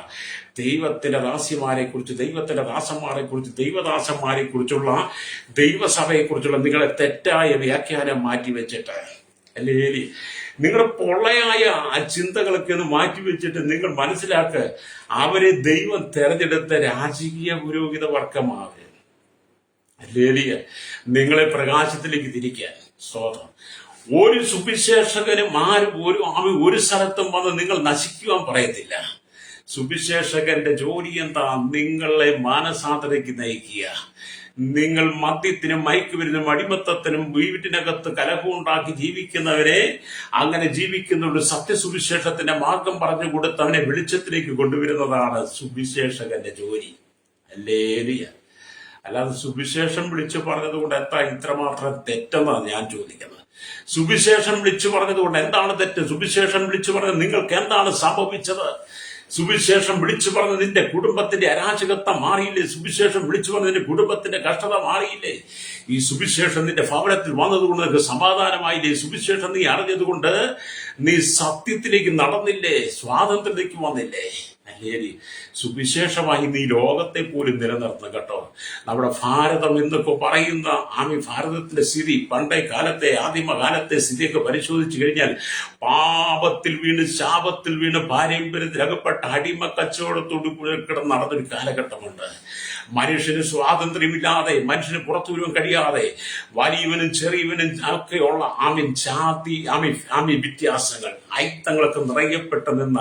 ദൈവത്തിന്റെ ദാസ്യമാരെ കുറിച്ച്, ദൈവത്തിന്റെ ദാസന്മാരെ കുറിച്ച്, ദൈവദാസന്മാരെ കുറിച്ചുള്ള, ദൈവസഭയെ കുറിച്ചുള്ള നിങ്ങളെ തെറ്റായ വ്യാഖ്യാനം മാറ്റിവെച്ചിട്ട്, അല്ലേ നിങ്ങളുടെ പൊള്ളയായ ആ ചിന്തകളൊക്കെ ഒന്ന് മാറ്റിവെച്ചിട്ട് നിങ്ങൾ മനസ്സിലാക്കുക, അവരെ ദൈവം തെരഞ്ഞെടുത്ത രാജകീയ പുരോഹിത വർഗമാണ്. അല്ലേ നിങ്ങളെ പ്രകാശത്തിലേക്ക് തിരിക്കാൻ. സ്തോത്രം. ഒരു സുവിശേഷകനും ഒരു സ്ഥലത്തും വന്ന് നിങ്ങൾ നശിക്കുവാൻ പറയത്തില്ല. സുവിശേഷകന്റെ ജോലി എന്താ? നിങ്ങളെ മാനസാന്തരയ്ക്ക് നയിക്കുക. നിങ്ങൾ മദ്യത്തിനും മയക്കുമരുന്നിനും അടിമത്തത്തിനും വീട്ടിനകത്ത് കലഹമുണ്ടാക്കി ജീവിക്കുന്നവരെ, അങ്ങനെ ജീവിക്കുന്ന ഒരു സത്യസുവിശേഷത്തിന്റെ മാർഗം പറഞ്ഞു കൊടുത്ത് അവനെ വെളിച്ചത്തിലേക്ക് കൊണ്ടുവരുന്നതാണ് സുവിശേഷകന്റെ ജോലി. ഹല്ലേലൂയ. അല്ലാതെ സുവിശേഷം വിളിച്ചു പറഞ്ഞത് കൊണ്ട് എന്താ ഇത്രമാത്രം തെറ്റെന്നാണ് ഞാൻ ചോദിക്കുന്നത്. സുവിശേഷം വിളിച്ചു പറഞ്ഞത് കൊണ്ട് എന്താണ് തെറ്റ്? സുവിശേഷം വിളിച്ചു പറഞ്ഞത് നിങ്ങൾക്ക് എന്താണ് സംഭവിച്ചത്? സുവിശേഷം വിളിച്ചു പറഞ്ഞ നിന്റെ കുടുംബത്തിന്റെ അരാജകത്വം മാറിയില്ലേ? സുവിശേഷം വിളിച്ചു പറഞ്ഞ നിന്റെ കുടുംബത്തിന്റെ കഷ്ടത മാറിയില്ലേ? ഈ സുവിശേഷം നിന്റെ ഭവനത്തിൽ വന്നതുകൊണ്ട് നിനക്ക് സമാധാനമായില്ലേ? സുവിശേഷം നീ അറിഞ്ഞതുകൊണ്ട് നീ സത്യത്തിലേക്ക് നടന്നില്ലേ? സ്വാതന്ത്ര്യത്തിലേക്ക് വന്നില്ലേ? അല്ലേ? സുവിശേഷമായി നീ ലോകത്തെ പോലും നിലനിർത്തണം കേട്ടോ. നമ്മുടെ ഭാരതം എന്നൊക്കെ പറയുന്ന ഭാരതത്തിന്റെ സ്ഥിതി, പണ്ടേ കാലത്തെ ആദിമകാലത്തെ സ്ഥിതിയൊക്കെ പരിശോധിച്ചു കഴിഞ്ഞാൽ, പാപത്തിൽ വീണ് ശാപത്തിൽ വീണ് പാരമ്പര്യത്തിൽ അകപ്പെട്ട അടിമ കച്ചവടത്തോട് കിടന്ന് നടന്നൊരു കാലഘട്ടമുണ്ട്. മനുഷ്യന് സ്വാതന്ത്ര്യമില്ലാതെ, മനുഷ്യന് പുറത്തു വരുവാൻ കഴിയാതെ, വലിയവനും ചെറിയവനും ഒക്കെയുള്ള ജാതി വ്യത്യാസങ്ങൾ, ഐത്തങ്ങളൊക്കെ നിറയപ്പെട്ടു നിന്ന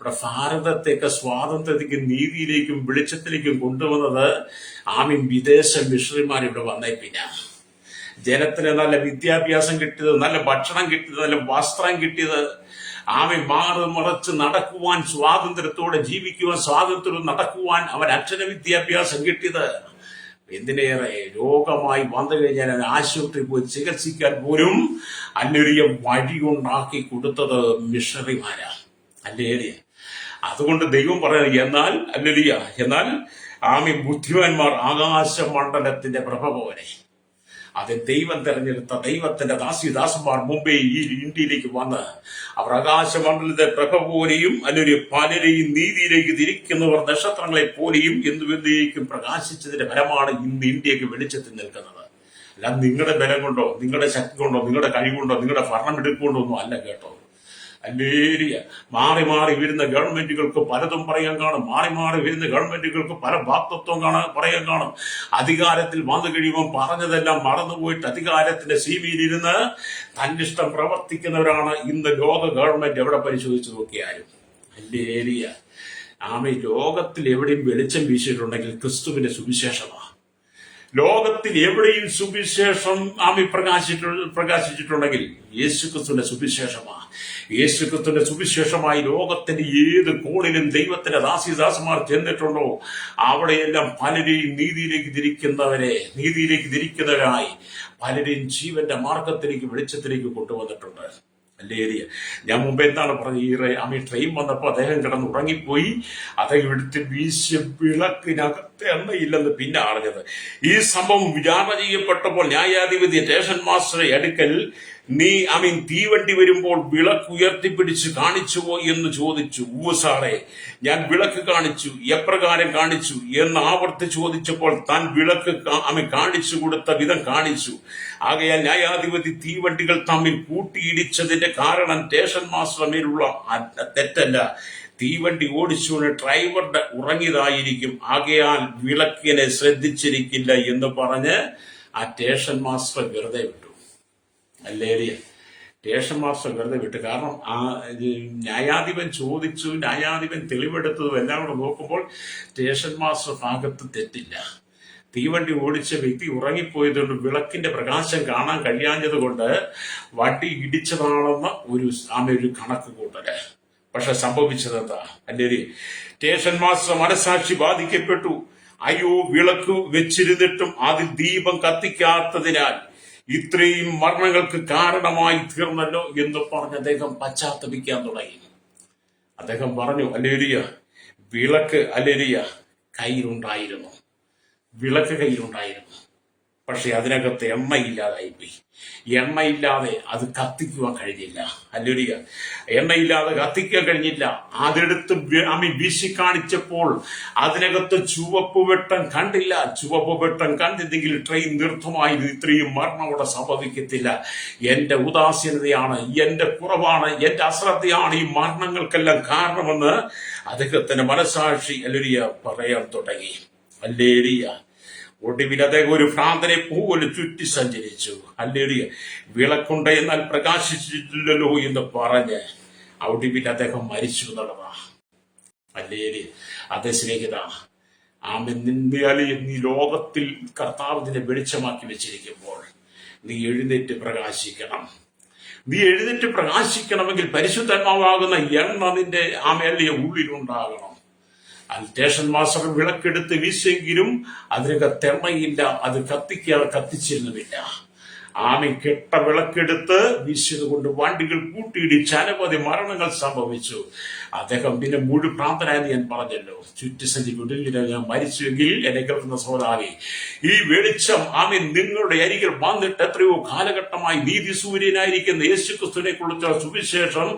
നമ്മുടെ ഭാരതത്തേക്ക് സ്വാതന്ത്ര്യത്തിലേക്കും നീതിയിലേക്കും വെളിച്ചത്തിലേക്കും കൊണ്ടുവന്നത് വിദേശ മിഷണറിമാർ ഇവിടെ വന്നേ. പിന്നെ ജനത്തിന് നല്ല വിദ്യാഭ്യാസം കിട്ടിയത്, നല്ല ഭക്ഷണം കിട്ടിയത്, നല്ല വസ്ത്രം കിട്ടിയത്, മാറി മറച്ച് നടക്കുവാൻ, സ്വാതന്ത്ര്യത്തോടെ ജീവിക്കുവാൻ, സ്വാതന്ത്ര്യം നടക്കുവാൻ അവൻ അക്ഷര വിദ്യാഭ്യാസം കിട്ടിയത്. എന്തിനേറെ രോഗമായി വന്നു കഴിഞ്ഞാൽ ആശുപത്രിയിൽ പോയി ചികിത്സിക്കാൻ പോലും അന്യൊരു വഴിയുണ്ടാക്കി കൊടുത്തത് മിഷണറിമാരാ. അല്ലേ? അതുകൊണ്ട് ദൈവം പറയുന്നത്, എന്നാൽ ബുദ്ധിമാന്മാർ ആകാശമണ്ഡലത്തിന്റെ പ്രഭ പോലെ. അത് ദൈവം തെരഞ്ഞെടുത്ത ദൈവത്തിന്റെ ദാസിദാസന്മാർ മുമ്പേ ഈ ഇന്ത്യയിലേക്ക് വന്ന് അവർ ആകാശമണ്ഡലത്തെ പ്രഭ പോലെയും പലരെയും നീതിയിലേക്ക് തിരിക്കുന്നവർ നക്ഷത്രങ്ങളെ പോലെയും എന്തുവെന്നേക്കും പ്രകാശിച്ചതിന്റെ ഫലമാണ് ഇന്ന് ഇന്ത്യക്ക് വെളിച്ചത്തിൽ നിൽക്കുന്നത്. അല്ല നിങ്ങളുടെ ബലം കൊണ്ടോ, നിങ്ങളുടെ ശക്തി കൊണ്ടോ, നിങ്ങളുടെ കഴിവുകൊണ്ടോ, നിങ്ങളുടെ ഭരണം എടുക്കൊണ്ടോ ഒന്നും അല്ല കേട്ടോ. അല്ലേരിയ. മാറി മാറി വരുന്ന ഗവൺമെന്റുകൾക്ക് പലതും പറയാൻ കാണും. മാറി മാറി വരുന്ന ഗവൺമെന്റുകൾക്ക് പല ഭാഗത്വം പറയാൻ കാണും. അധികാരത്തിൽ വന്നു കഴിയുമ്പോൾ പറഞ്ഞതെല്ലാം മറന്നുപോയിട്ട് അധികാരത്തിന്റെ സീമയിലിരുന്ന് തന്നിഷ്ടം പ്രവർത്തിക്കുന്നവരാണ് ഇന്ന് ലോക ഗവൺമെന്റ് എവിടെ പരിശോധിച്ചു നോക്കിയാലും. അല്ലേരിയ. ലോകത്തിൽ എവിടെയും വെളിച്ചം വീശിയിട്ടുണ്ടെങ്കിൽ ക്രിസ്തുവിന്റെ സുവിശേഷമാണ്. ലോകത്തിൽ എവിടെയും സുവിശേഷം പ്രകാശിച്ചിട്ടുണ്ടെങ്കിൽ യേശുക്രിസ്തുവിന്റെ സുവിശേഷമാണ്. യേശുക്രിസ്തുവിന്റെ സുവിശേഷമായി ലോകത്തിന്റെ ഏത് കോണിലും ദൈവത്തിന്റെ ദാസിദാസന്മാർ ചെന്നിട്ടുണ്ടോ അവിടെയെല്ലാം പലരെയും നീതിയിലേക്ക് തിരിക്കുന്നവരായി പലരെയും ജീവന്റെ മാർഗത്തിലേക്ക് വെളിച്ചത്തിലേക്ക് കൊണ്ടുവന്നിട്ടുണ്ട്. അല്ലേ? ഞാൻ മുമ്പ് എന്താണ് പറഞ്ഞത്? ട്രെയിൻ വന്നപ്പോ അദ്ദേഹം കിടന്ന് ഉറങ്ങിപ്പോയി. അദ്ദേഹം എടുത്ത് വീശിയ വിളക്കിനകത്ത് എണ്ണയില്ലെന്ന് പിന്നെ അറിഞ്ഞത്. ഈ സംഭവം വിചാരണ ചെയ്യപ്പെട്ടപ്പോൾ ന്യായാധിപതി സ്റ്റേഷൻ മാസ്റ്ററെ അടുക്കൽ തീവണ്ടി വരുമ്പോൾ വിളക്ക് ഉയർത്തിപ്പിടിച്ച് കാണിച്ചുവോ എന്ന് ചോദിച്ചു. സാറേ, ഞാൻ വിളക്ക് കാണിച്ചു. എപ്രകാരം കാണിച്ചു എന്ന് ആവർത്തി ചോദിച്ചപ്പോൾ താൻ വിളക്ക് കാണിച്ചു കൊടുത്ത വിധം കാണിച്ചു. ആകയാൽ ന്യായാധിപതി തീവണ്ടികൾ തമ്മിൽ കൂട്ടിയിടിച്ചതിന്റെ കാരണം സ്റ്റേഷൻ മാസ്റ്റർ മേലുള്ള തെറ്റല്ല, തീവണ്ടി ഓടിച്ചുകൊണ്ട് ഡ്രൈവറുടെ ഉറങ്ങിയതായിരിക്കും. ആകയാൽ വിളക്കിനെ ശ്രദ്ധിച്ചിരിക്കില്ല എന്ന് പറഞ്ഞ് ആ സ്റ്റേഷൻ മാസ്റ്റർ വെറുതെ വിട്ടു. അല്ലേലിയ. സ്റ്റേഷൻ മാസ്റ്റർ വെറുതെ വിട്ടു. കാരണം ആ ന്യായാധിപൻ ചോദിച്ചു, ന്യായാധിപൻ തെളിവെടുത്തതും എല്ലാം കൂടെ നോക്കുമ്പോൾ സ്റ്റേഷൻ മാസ്റ്റർ ഭാഗത്ത് തെറ്റില്ല. തീവണ്ടി ഓടിച്ച വ്യക്തി ഉറങ്ങിപ്പോയതുകൊണ്ട് വിളക്കിന്റെ പ്രകാശം കാണാൻ കഴിയാഞ്ഞത് കൊണ്ട് വണ്ടി ഇടിച്ചതാണെന്ന് ഒരു കണക്ക് കൂട്ടല്. പക്ഷെ സംഭവിച്ചത് എന്താ? അല്ലേ, സ്റ്റേഷൻ മാസ്റ്റർ മനസാക്ഷി ബാധിക്കപ്പെട്ടു. അയ്യോ, വിളക്ക് വെച്ചിരുന്നിട്ടും അതിൽ ദീപം കത്തിക്കാത്തതിനാൽ ഇത്രയും മരണങ്ങൾക്ക് കാരണമായി തീർന്നല്ലോ എന്ന് പറഞ്ഞ് അദ്ദേഹം പശ്ചാത്തപിക്കാൻ തുടങ്ങി. അദ്ദേഹം പറഞ്ഞു, അല്ലേലിയ, വിളക്ക് അല്ലേലിയ കയ്യിലുണ്ടായിരുന്നു, വിളക്ക് കയ്യിലുണ്ടായിരുന്നു. പക്ഷെ അതിനകത്ത് എണ്ണയില്ലാതായിപ്പോയി. എണ്ണയില്ലാതെ അത് കത്തിക്കുവാൻ കഴിഞ്ഞില്ല. അല്ലേലിയ, എണ്ണയില്ലാതെ കത്തിക്കാൻ കഴിഞ്ഞില്ല. അതെടുത്ത് വീശി കാണിച്ചപ്പോൾ അതിനകത്ത് ചുവപ്പ് വെട്ടം കണ്ടില്ല. ചുവപ്പ് വെട്ടം കണ്ടില്ലെങ്കിൽ ട്രെയിൻ നിർത്തുമായിരുന്നു. ഇത്രയും മരണം അവിടെ സംഭവിക്കത്തില്ല. എന്റെ ഉദാസീനതയാണ്, എന്റെ കുറവാണ്, എന്റെ അശ്രദ്ധയാണ് ഈ മരണങ്ങൾക്കെല്ലാം കാരണമെന്ന് അദ്ദേഹത്തിന്റെ മനസാക്ഷി അല്ലേലിയ പറയാൻ തുടങ്ങി. അല്ലേലിയ. ഒടുവിൽ അദ്ദേഹം ഒരു ഭ്രാന്തനെ പോലെ ചുറ്റി സഞ്ചരിച്ചു. അല്ലേലിയ. വിളക്കുണ്ട് എന്നാൽ പ്രകാശിച്ചിട്ടില്ലല്ലോ എന്ന് പറഞ്ഞ് ഒടുവിൽ അദ്ദേഹം മരിച്ചു എന്നുള്ളതാ. അല്ലേലിയ. അതേ സ്നേഹിത, നീ ലോകത്തിൽ കർത്താവിനെ വെളിച്ചമാക്കി വെച്ചിരിക്കുമ്പോൾ നീ എഴുന്നേറ്റ് പ്രകാശിക്കണം. നീ എഴുന്നേറ്റ് പ്രകാശിക്കണമെങ്കിൽ പരിശുദ്ധാത്മാവാകുന്ന എണ്ണ നിന്റെ അല്ലേലിയ ഉള്ളിലുണ്ടാകണം. സ്റ്റേഷൻ മാസ്റ്റർ വിളക്കെടുത്ത് വീശെങ്കിലും അതിനകത്ത് എണ്ണയില്ല, അത് കത്തിച്ചിരുന്നുമില്ല. കെട്ട വിളക്കെടുത്ത് വീശിയത് കൊണ്ട് വണ്ടികൾ കൂട്ടിയിടിച്ച് അനവധി മരണങ്ങൾ സംഭവിച്ചു. അദ്ദേഹം പിന്നെ ഭ്രാന്തനായെന്ന് ഞാൻ പറഞ്ഞല്ലോ. ചുറ്റിസഞ്ചിക്കുള്ളിൽ ഞാൻ മരിച്ചുവെങ്കിൽ എന്നെ കേൾക്കുന്ന സഹോദരി, ഈ വെളിച്ചം നിങ്ങളുടെ അരികിൽ വന്നിട്ട് എത്രയോ കാലഘട്ടമായി നീതി സൂര്യനായിരിക്കുന്ന യേശുക്രിസ്തുവിനെ കുറിച്ചുള്ള സുവിശേഷം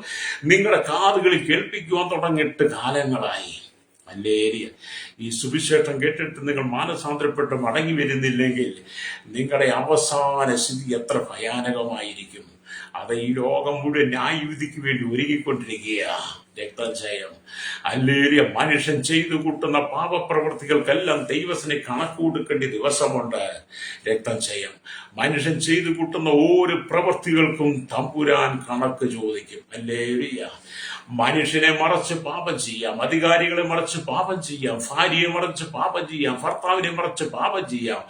നിങ്ങളുടെ കാതുകളിൽ കേൾപ്പിക്കുവാൻ തുടങ്ങിയിട്ട് കാലങ്ങളായി. അല്ലേലിയ. ഈ സുവിശേഷം കേട്ടിട്ട് നിങ്ങൾ മാനസാന്തരപ്പെട്ട് മടങ്ങി വരുന്നില്ലെങ്കിൽ നിങ്ങളുടെ അവസാന സ്ഥിതി എത്ര ഭയാനകമായിരിക്കും. അത് ഈ ലോകം മുഴുവൻ ന്യായവിധിക്ക് വേണ്ടി ഒരുങ്ങിക്കൊണ്ടിരിക്കുക. രക്തജയം. അല്ലേലിയ. മനുഷ്യൻ ചെയ്തു കൂട്ടുന്ന പാപപ്രവൃത്തികൾക്കെല്ലാം ദൈവത്തിന് കണക്ക് കൊടുക്കേണ്ട ദിവസമുണ്ട്. രക്തജയം. മനുഷ്യൻ ചെയ്തു കൂട്ടുന്ന ഓരോ പ്രവൃത്തികൾക്കും തമ്പുരാൻ കണക്ക് ചോദിക്കും. അല്ലേലിയ. മനുഷ്യനെ മറച്ച് പാപം ചെയ്യാം, അധികാരികളെ മറച്ച് പാപം ചെയ്യാം, ഭാര്യയെ മറച്ച് പാപം ചെയ്യാം, ഭർത്താവിനെ മറച്ച് പാപം ചെയ്യാം,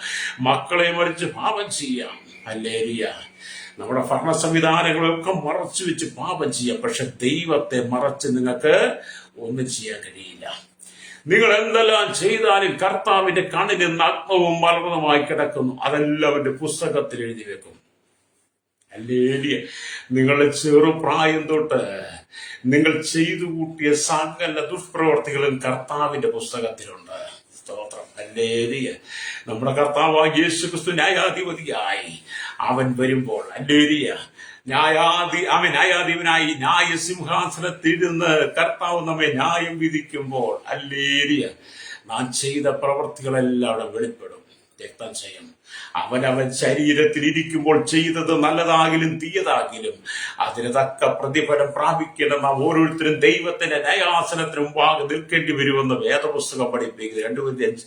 മക്കളെ മറിച്ച് പാപം ചെയ്യാം. അല്ലേലിയ. നമ്മുടെ ഭരണ സംവിധാനങ്ങളൊക്കെ മറച്ചു വെച്ച് പാപം ചെയ്യാം. പക്ഷെ ദൈവത്തെ മറച്ച് നിങ്ങൾക്ക് ഒന്നും ചെയ്യാൻ കഴിയില്ല. നിങ്ങൾ എന്തെല്ലാം ചെയ്താലും കർത്താവിന്റെ കണ്ണിന് നഗ്നവും മലർന്നതുമായി കിടക്കുന്നു. അതെല്ലാം അവന്റെ പുസ്തകത്തിൽ എഴുതി വെക്കും. അല്ലേലിയ. നിങ്ങളുടെ ചെറുപ്രായം തൊട്ട് നിങ്ങൾ ചെയ്തു കൂട്ടിയ സകല ദുഷ്പ്രവർത്തികളും കർത്താവിന്റെ പുസ്തകത്തിലുണ്ട്. സ്തോത്രം. അല്ലേലിയ. നമ്മുടെ കർത്താവായ യേശുക്രിസ്തു ന്യായാധിപതിയായി അവൻ വരുമ്പോൾ, അല്ലേലിയ, ന്യായാധിപനായി ന്യായസിംഹാസനത്തിരുന്ന് കർത്താവ് നമ്മെ ന്യായം വിധിക്കുമ്പോൾ, അല്ലേലിയ, നാം ചെയ്ത പ്രവർത്തികളെല്ലാം അവിടെ വെളിപ്പെടും. രക്തജയം. അവനവൻ ശരീരത്തിൽ ഇരിക്കുമ്പോൾ ചെയ്തത് നല്ലതാകിലും തീയതാകിലും അതിന് തക്ക പ്രതിഫലം പ്രാപിക്കണം. നാം ഓരോരുത്തരും ദൈവത്തിന്റെ ന്യായാസനത്തിന് മുമ്പാകെ നിൽക്കേണ്ടി വരുമെന്ന് വേദപുസ്തകം പഠിപ്പിക്കുന്നത്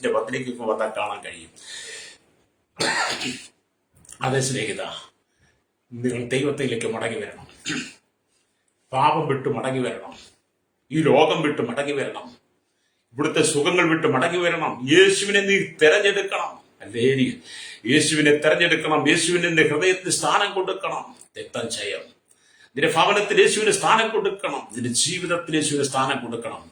2:5 വന്നാൽ കാണാൻ കഴിയും. അതേ സ്നേഹിത, നിങ്ങൾ ദൈവത്തിലേക്ക് മടങ്ങി വരണം. പാപം വിട്ട് മടങ്ങി വരണം. ഈ ലോകം വിട്ട് മടങ്ങി വരണം. ഇവിടുത്തെ സുഖങ്ങൾ വിട്ട് മടങ്ങി വരണം. യേശുവിനെ നീ തെരഞ്ഞെടുക്കണം. അല്ലേലിയ. യേശുവിനെ തെരഞ്ഞെടുക്കണം. യേശുവിനെ നിന്റെ ഹൃദയത്തിന് സ്ഥാനം കൊടുക്കണം. രക്തജയം. നിന്റെ ഭവനത്തിൽ യേശുവിന് സ്ഥാനം കൊടുക്കണം. നിന്റെ ജീവിതത്തിൽ യേശുവിന് സ്ഥാനം കൊടുക്കണം.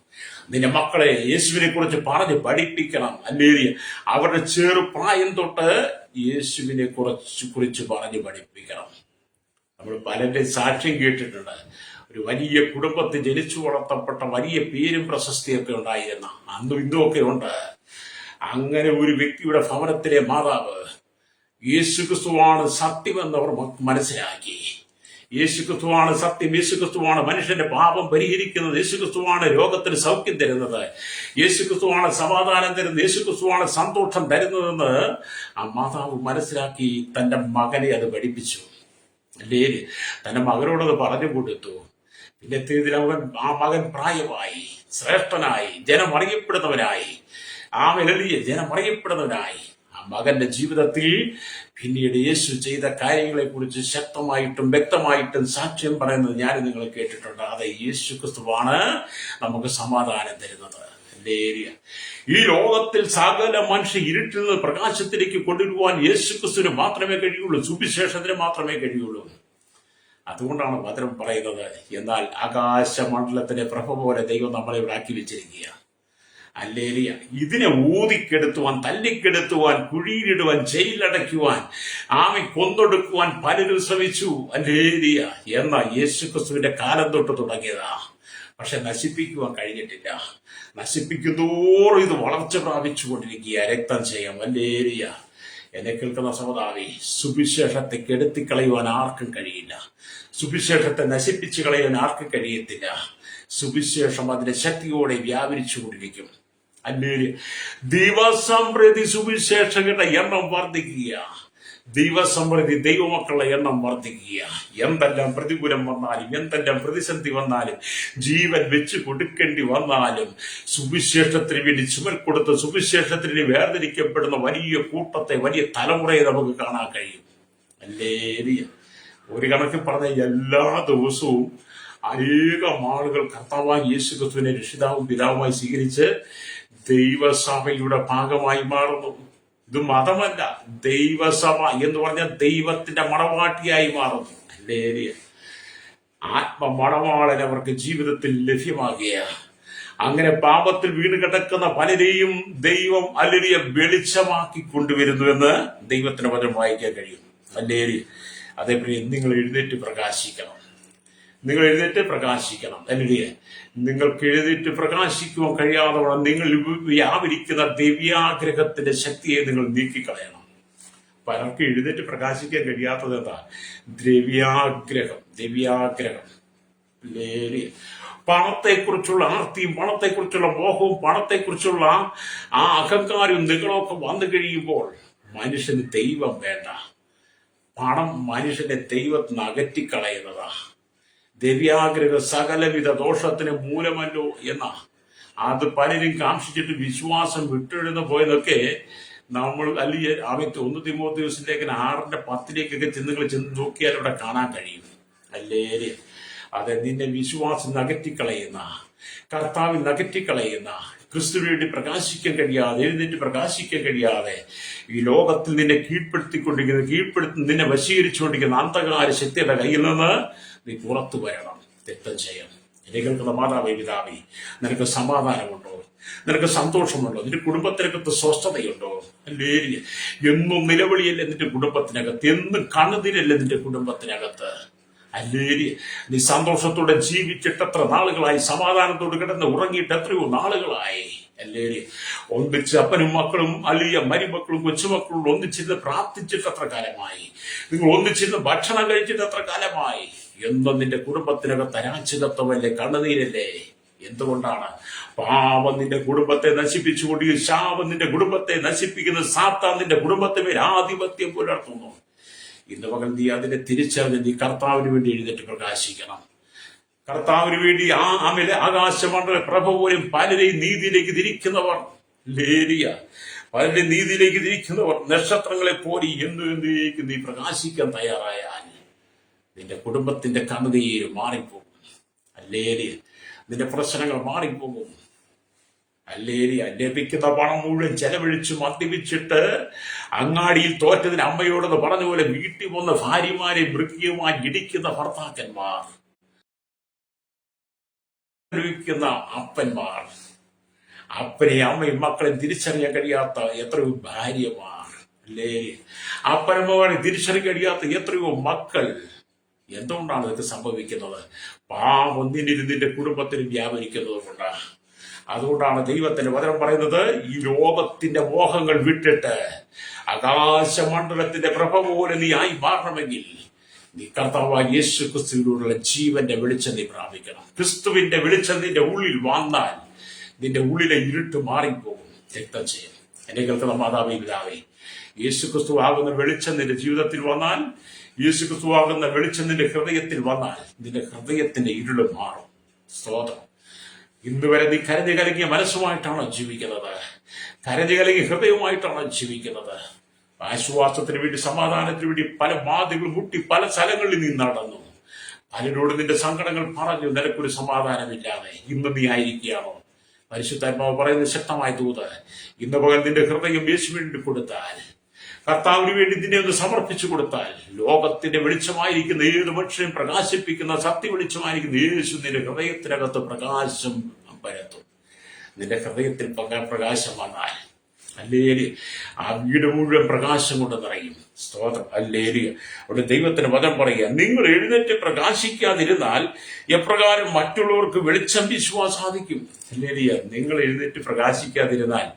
നിന്റെ മക്കളെ യേശുവിനെ കുറിച്ച് പറഞ്ഞ് പഠിപ്പിക്കണം. അല്ലേലിയ. അവരുടെ ചെറുപ്രായം തൊട്ട് യേശുവിനെ കുറിച്ച് പറഞ്ഞ് പഠിപ്പിക്കണം. നമ്മൾ പലരുടെ സാക്ഷ്യം കേട്ടിട്ടുണ്ട്. ഒരു വലിയ കുടുംബത്തിൽ ജനിച്ചു വളർത്തപ്പെട്ട വലിയ പേരും പ്രശസ്തിയൊക്കെ ഉണ്ടായിരുന്ന അന്നും ഇന്നുമൊക്കെ ഉണ്ട്. അങ്ങനെ ഒരു വ്യക്തിയുടെ ഭവനത്തിലെ മാതാവ് യേശുക്രിസ്തുവാണ് സത്യമെന്നവർ മനസ്സിലാക്കി. യേശുക്രിസ്തുവാണ് സത്യം, യേശുക്രിസ്തുവാണ് മനുഷ്യന്റെ പാപം പരിഹരിക്കുന്നത്, യേശുക്രിസ്തുവാണ് രോഗത്തിന് സൗഖ്യം തരുന്നത്, യേശുക്രിസ്തുവാണ് സമാധാനം തരുന്നത്, യേശുക്രിസ്തുവാണ് സന്തോഷം തരുന്നതെന്ന് ആ മാതാവ് മനസ്സിലാക്കി തന്റെ മകനെ അത് പഠിപ്പിച്ചു. അല്ലേ, തന്റെ മകനോടത് പറഞ്ഞു കൊടുത്തു. പിന്നെ ആ മകൻ പ്രായമായി, ശ്രേഷ്ഠനായി, ജനം അറിയപ്പെടുന്നവനായി. ജനം അറിയപ്പെടുന്നവനായി. ആ മകന്റെ ജീവിതത്തിൽ പിന്നീട് യേശു ചെയ്ത കാര്യങ്ങളെ കുറിച്ച് ശക്തമായിട്ടും വ്യക്തമായിട്ടും സാക്ഷ്യം പറയുന്നത് ഞാൻ നിങ്ങൾ കേട്ടിട്ടുണ്ട്. അതെ, യേശു ക്രിസ്തുവാണ് നമുക്ക് സമാധാനം തരുന്നത്. ഈ ലോകത്തിൽ സകല മനുഷ്യ ഇരുട്ടിൽ നിന്ന് പ്രകാശത്തിലേക്ക് കൊണ്ടുവരുവാൻ യേശു ക്രിസ്തുവിന് മാത്രമേ കഴിയുള്ളൂ, സുവിശേഷത്തിന് മാത്രമേ കഴിയുള്ളൂ. അതുകൊണ്ടാണ് വചനം പറയുന്നത്, എന്നാൽ ആകാശമണ്ഡലത്തിന്റെ പ്രഭ പോലെ ദൈവം നമ്മളെ ഇവിടെ ആക്കി വെച്ചിരിക്കുക. അല്ലേലിയ. ഇതിനെ ഊതിക്കെടുത്തുവാൻ, തല്ലിക്കെടുത്തുവാൻ, കുഴിയിലിടുവാൻ, ജയിലടയ്ക്കുവാൻ, ആമെ കൊന്നൊടുക്കുവാൻ പലരും ശ്രമിച്ചു. അല്ലേലിയ. എന്ന യേശു ക്രിസ്തുവിന്റെ കാലം തൊട്ട് തുടങ്ങിയതാ. പക്ഷെ നശിപ്പിക്കുവാൻ കഴിഞ്ഞിട്ടില്ല. നശിപ്പിക്കുന്നതോറും ഇത് വളർച്ച പ്രാപിച്ചുകൊണ്ടിരിക്കുക. രക്തം ചെയ്യാം. അല്ലേലിയ. എന്നെ കേൾക്കുന്ന സഹോദരി, സുവിശേഷത്തെ കെടുത്തിക്കളയുവാൻ ആർക്കും കഴിയില്ല. സുവിശേഷത്തെ നശിപ്പിച്ചു കളയാൻ ആർക്കും കഴിയത്തില്ല. സുവിശേഷം അതിന്റെ ശക്തിയോടെ വ്യാപരിച്ചുകൊണ്ടിരിക്കും. അല്ലേലിയ. ദിവസം പ്രതി സുവിശേഷങ്ങളുടെ എണ്ണം വർദ്ധിക്കുക. ദിവസം പ്രതി ദൈവമക്കളുടെ എണ്ണം വർദ്ധിക്കുക. എന്തെല്ലാം പ്രതികൂലം വന്നാലും, എന്തെല്ലാം പ്രതിസന്ധി വന്നാലും, ജീവൻ വെച്ച് കൊടുക്കേണ്ടി വന്നാലും, സുവിശേഷത്തിന് വേണ്ടി ചുമൽ കൊടുത്ത് സുവിശേഷത്തിന് വേർതിരിക്കപ്പെടുന്ന വലിയ കൂട്ടത്തെ, വലിയ തലമുറയെ നമുക്ക് കാണാൻ കഴിയും. അല്ലേലിയ. ഒരു കണക്കിൽ പറഞ്ഞ എല്ലാ ദിവസവും അനേകം ആളുകൾ കർത്താവായ യേശു ക്രിസ്തുവിനെ രക്ഷിതാവും പിതാവുമായി സ്വീകരിച്ച് ദൈവസഭയുടെ ഭാഗമായി മാറുന്നു. ഇത് മതമല്ല, ദൈവസഭ എന്ന് പറഞ്ഞാൽ ദൈവത്തിന്റെ മണവാട്ടിയായി മാറുന്നു. അല്ലേലിയ. ആത്മമണവാളൻ അവർക്ക് ജീവിതത്തിൽ ലഭ്യമാകുക. അങ്ങനെ പാപത്തിൽ വീണ് കിടക്കുന്ന പലരെയും ദൈവം അല്ലേലിയ വെളിച്ചമാക്കി കൊണ്ടുവരുന്നുവെന്ന് ദൈവത്തിന് വചനം വായിക്കാൻ കഴിയും. അല്ലേലിയ. അതേപോലെ നിങ്ങൾ എഴുന്നേറ്റ് പ്രകാശിക്കണം. നിങ്ങൾ എഴുന്നേറ്റ് പ്രകാശിക്കണം. അല്ലേലിയ. നിങ്ങൾക്ക് എഴുന്നേറ്റ് പ്രകാശിക്കുവാൻ കഴിയാതെ നിങ്ങൾ വ്യാപരിക്കുന്ന ദിവ്യാഗ്രഹത്തിന്റെ ശക്തിയെ നിങ്ങൾ നീക്കിക്കളയണം. പലർക്കും എഴുന്നേറ്റ് പ്രകാശിക്കാൻ കഴിയാത്തത് എന്താ? ദ്രവ്യാഗ്രഹം. പണത്തെക്കുറിച്ചുള്ള ആർത്തിയും, പണത്തെക്കുറിച്ചുള്ള മോഹവും, പണത്തെക്കുറിച്ചുള്ള ആ അഹങ്കാരവും നിങ്ങളൊക്കെ വന്നു കഴിയുമ്പോൾ മനുഷ്യന് ദൈവം വേണ്ട. പണം മനുഷ്യന്റെ ദൈവത്തിന് അകറ്റിക്കളയുന്നതാ. ദിവ്യാഗ്രഹ സകലവിധ ദോഷത്തിന് മൂലമല്ലോ എന്ന അത് പലരും കാക്ഷിച്ചിട്ട് വിശ്വാസം വിട്ടെഴുന്ന പോയതൊക്കെ നമ്മൾ അല്ലെങ്കിൽ ആദ്യത്തെ 1 തിമോഥെയോസ് ലേഖനം 6:10 ചെന്ന് നോക്കിയാൽ ഇവിടെ കാണാൻ കഴിയും. അല്ലേ? അത് നിന്നെ വിശ്വാസം നകറ്റിക്കളയുന്ന, കർത്താവിൽ നകറ്റിക്കളയുന്ന, ക്രിസ്തുവിന് വേണ്ടി പ്രകാശിക്കാൻ കഴിയാതെ, എഴുന്നേറ്റ് പ്രകാശിക്കാൻ കഴിയാതെ ഈ ലോകത്തിൽ നിന്നെ നിന്നെ വശീകരിച്ചുകൊണ്ടിരിക്കുന്ന അന്ധകാര ശക്തിയുടെ കയ്യിൽ നിന്ന് നീ പുറത്തു വരണം. രക്തം ചെയ്യണം. എന്നെ കേൾക്കുന്ന മാതാവേ, പിതാവേ, നിനക്ക് സമാധാനമുണ്ടോ? നിനക്ക് സന്തോഷമുണ്ടോ? നിന്റെ കുടുംബത്തിനകത്ത് സ്വസ്ഥതയുണ്ടോ? അല്ലേ? എന്നും നിലവിളിയല്ലേ നിന്റെ കുടുംബത്തിനകത്ത്? എന്നും കണ്ണുതിരല്ലേ നിന്റെ കുടുംബത്തിനകത്ത്? അല്ലേ? നീ സന്തോഷത്തോടെ ജീവിച്ചിട്ട് എത്ര നാളുകളായി? സമാധാനത്തോട് കിടന്ന് ഉറങ്ങിയിട്ട് എത്രയോ നാളുകളായി? അല്ലേ? ഒന്നിച്ച് അപ്പനും മക്കളും അല്ലിയ മരുമക്കളും കൊച്ചുമക്കളും ഒന്നിച്ചിരുന്ന് പ്രാർത്ഥിച്ചിട്ട് എത്ര കാലമായി? നിങ്ങൾ ഒന്നിച്ചിരുന്ന് ഭക്ഷണം കഴിച്ചിട്ട് എത്ര കാലമായി? എന്നും നിന്റെ കുടുംബത്തിനകത്ത് അരാജകത്വമല്ലേ, കണ്ണുനീരല്ലേ? എന്തുകൊണ്ടാണ്? പാപം നിന്റെ കുടുംബത്തെ നശിപ്പിച്ചുകൊണ്ട്, ശാപം നിന്റെ കുടുംബത്തെ നശിപ്പിക്കുന്ന സാത്താൻ നിന്റെ കുടുംബത്തെ മേൽ ആധിപത്യം പുലർത്തുന്നു. ഇന്ന് പകൽ നീ അതിനെ തിരിച്ചറിഞ്ഞ് നീ കർത്താവിന് വേണ്ടി എഴുന്നേറ്റ് പ്രകാശിക്കണം. കർത്താവിന് വേണ്ടി ആകാശമണ്ഡല പ്രഭ പോലും പലരെയും നീതിയിലേക്ക് തിരിക്കുന്നവർ, പലരെയും നീതിയിലേക്ക് തിരിക്കുന്നവർ നക്ഷത്രങ്ങളെ പോലെ എന്നേക്കും നീ പ്രകാശിക്കാൻ തയ്യാറായാൽ നിന്റെ കുടുംബത്തിന്റെ കണ്ണുനീര് മാറിപ്പോകും. അല്ലേരി, നിന്റെ പ്രശ്നങ്ങൾ മാറിപ്പോകും. അല്ലേരി, ലഭിക്കുന്ന പണം മുഴുവൻ ചെലവഴിച്ച് മദ്യപിച്ചിട്ട് അങ്ങാടിയിൽ തോറ്റതിന് അമ്മയോടെന്ന് പറഞ്ഞ പോലെ വീട്ടിൽ വന്ന ഭാര്യമാരെ മൃഗീയമായി ഇടിക്കുന്ന ഭർത്താക്കന്മാർ, അപ്പന്മാർ, അപ്പനെ അമ്മയും മക്കളെ തിരിച്ചറിയാൻ കഴിയാത്ത എത്രയോ ഭാര്യമാർ, അല്ലേ? അപ്പനമ്മമാരെ തിരിച്ചറിയാൻ കഴിയാത്ത എത്രയോ മക്കൾ. എന്തുകൊണ്ടാണ് ഇതൊക്കെ സംഭവിക്കുന്നത്? പാപം നിന്റെ കുടുംബത്തിന് വ്യാപരിക്കുന്നത് കൊണ്ടാണ്. അതുകൊണ്ടാണ് ദൈവത്തിന്റെ വചനം പറയുന്നത്, ഈ ലോകത്തിന്റെ മോഹങ്ങൾ വിട്ടിട്ട് ആകാശമണ്ഡലത്തിന്റെ പ്രഭ പോലെ നീ ആയി മാറണമെങ്കിൽ നീ കർത്താവായ യേശു ക്രിസ്തുവിനോടുള്ള ജീവന്റെ വെളിച്ചം നീ പ്രാപിക്കണം. ക്രിസ്തുവിന്റെ വെളിച്ചം നിന്റെ ഉള്ളിൽ വന്നാൽ നിന്റെ ഉള്ളിലെ ഇരുട്ട് മാറിപ്പോകും. രക്തം ചെയ്യും. എന്നെ കേൾക്കുന്ന മാതാവേ, പിതാവേ, യേശു ക്രിസ്തു ആകുന്ന വെളിച്ചം നിന്റെ ജീവിതത്തിൽ വന്നാൽ, യേശു ക്രിസ്തു ആകുന്ന വെളിച്ചം നിന്റെ ഹൃദയത്തിൽ വന്നാൽ നിന്റെ ഹൃദയത്തിന്റെ ഇരുള് മാറും. സ്തോത്രം. ഇന്ന് വരെ നീ കരഞ്ഞു കലങ്ങിയ മനസ്സുമായിട്ടാണോ ജീവിക്കുന്നത്? കരഞ്ഞു കലങ്ങിയ ഹൃദയവുമായിട്ടാണോ ജീവിക്കുന്നത്? ആശ്വാസത്തിന് വേണ്ടി, സമാധാനത്തിന് വേണ്ടി പല ബാധകൾ മുട്ടി പല സ്ഥലങ്ങളിൽ നീ നടന്നു. പലരോട് നിന്റെ സങ്കടങ്ങൾ പറഞ്ഞു. നിനക്കൊരു സമാധാനമില്ലാതെ ഇന്ന് നീ ആയിരിക്കുകയാണോ? പരിശുദ്ധാത്മാവ് പറയുന്നത് ശക്തമായ ദൂത്, ഇന്ന് പകൽ നിന്റെ ഹൃദയം യേശുവിന് വേണ്ടി കൊടുത്താൽ, കർത്താവിന് വേണ്ടി നിന്നെ ഒന്ന് സമർപ്പിച്ചു കൊടുത്താൽ, ലോകത്തിന്റെ വെളിച്ചമായിരിക്കുന്ന ഏത് മനുഷ്യനും പ്രകാശിപ്പിക്കുന്ന സത്യ വെളിച്ചമായിരിക്കുന്ന യേശു നിന്റെ ഹൃദയത്തിനകത്ത് പ്രകാശം പരത്തും. നിന്റെ ഹൃദയത്തിൽ പ്രകാശം വന്നാൽ ഹല്ലേലൂയ, ആ വീട് മുഴുവൻ പ്രകാശം കൊണ്ട് നിറയും. സ്തോത്രം, ഹല്ലേലൂയ. അവിടെ ദൈവത്തിന് വചനം പറയുക, നിങ്ങൾ എഴുന്നേറ്റ് പ്രകാശിക്കാതിരുന്നാൽ എപ്രകാരം മറ്റുള്ളവർക്ക് വെളിച്ചം വീശുവാൻ സാധിക്കും? ഹല്ലേലൂയ. നിങ്ങൾ എഴുന്നേറ്റ് പ്രകാശിക്കാതിരുന്നാൽ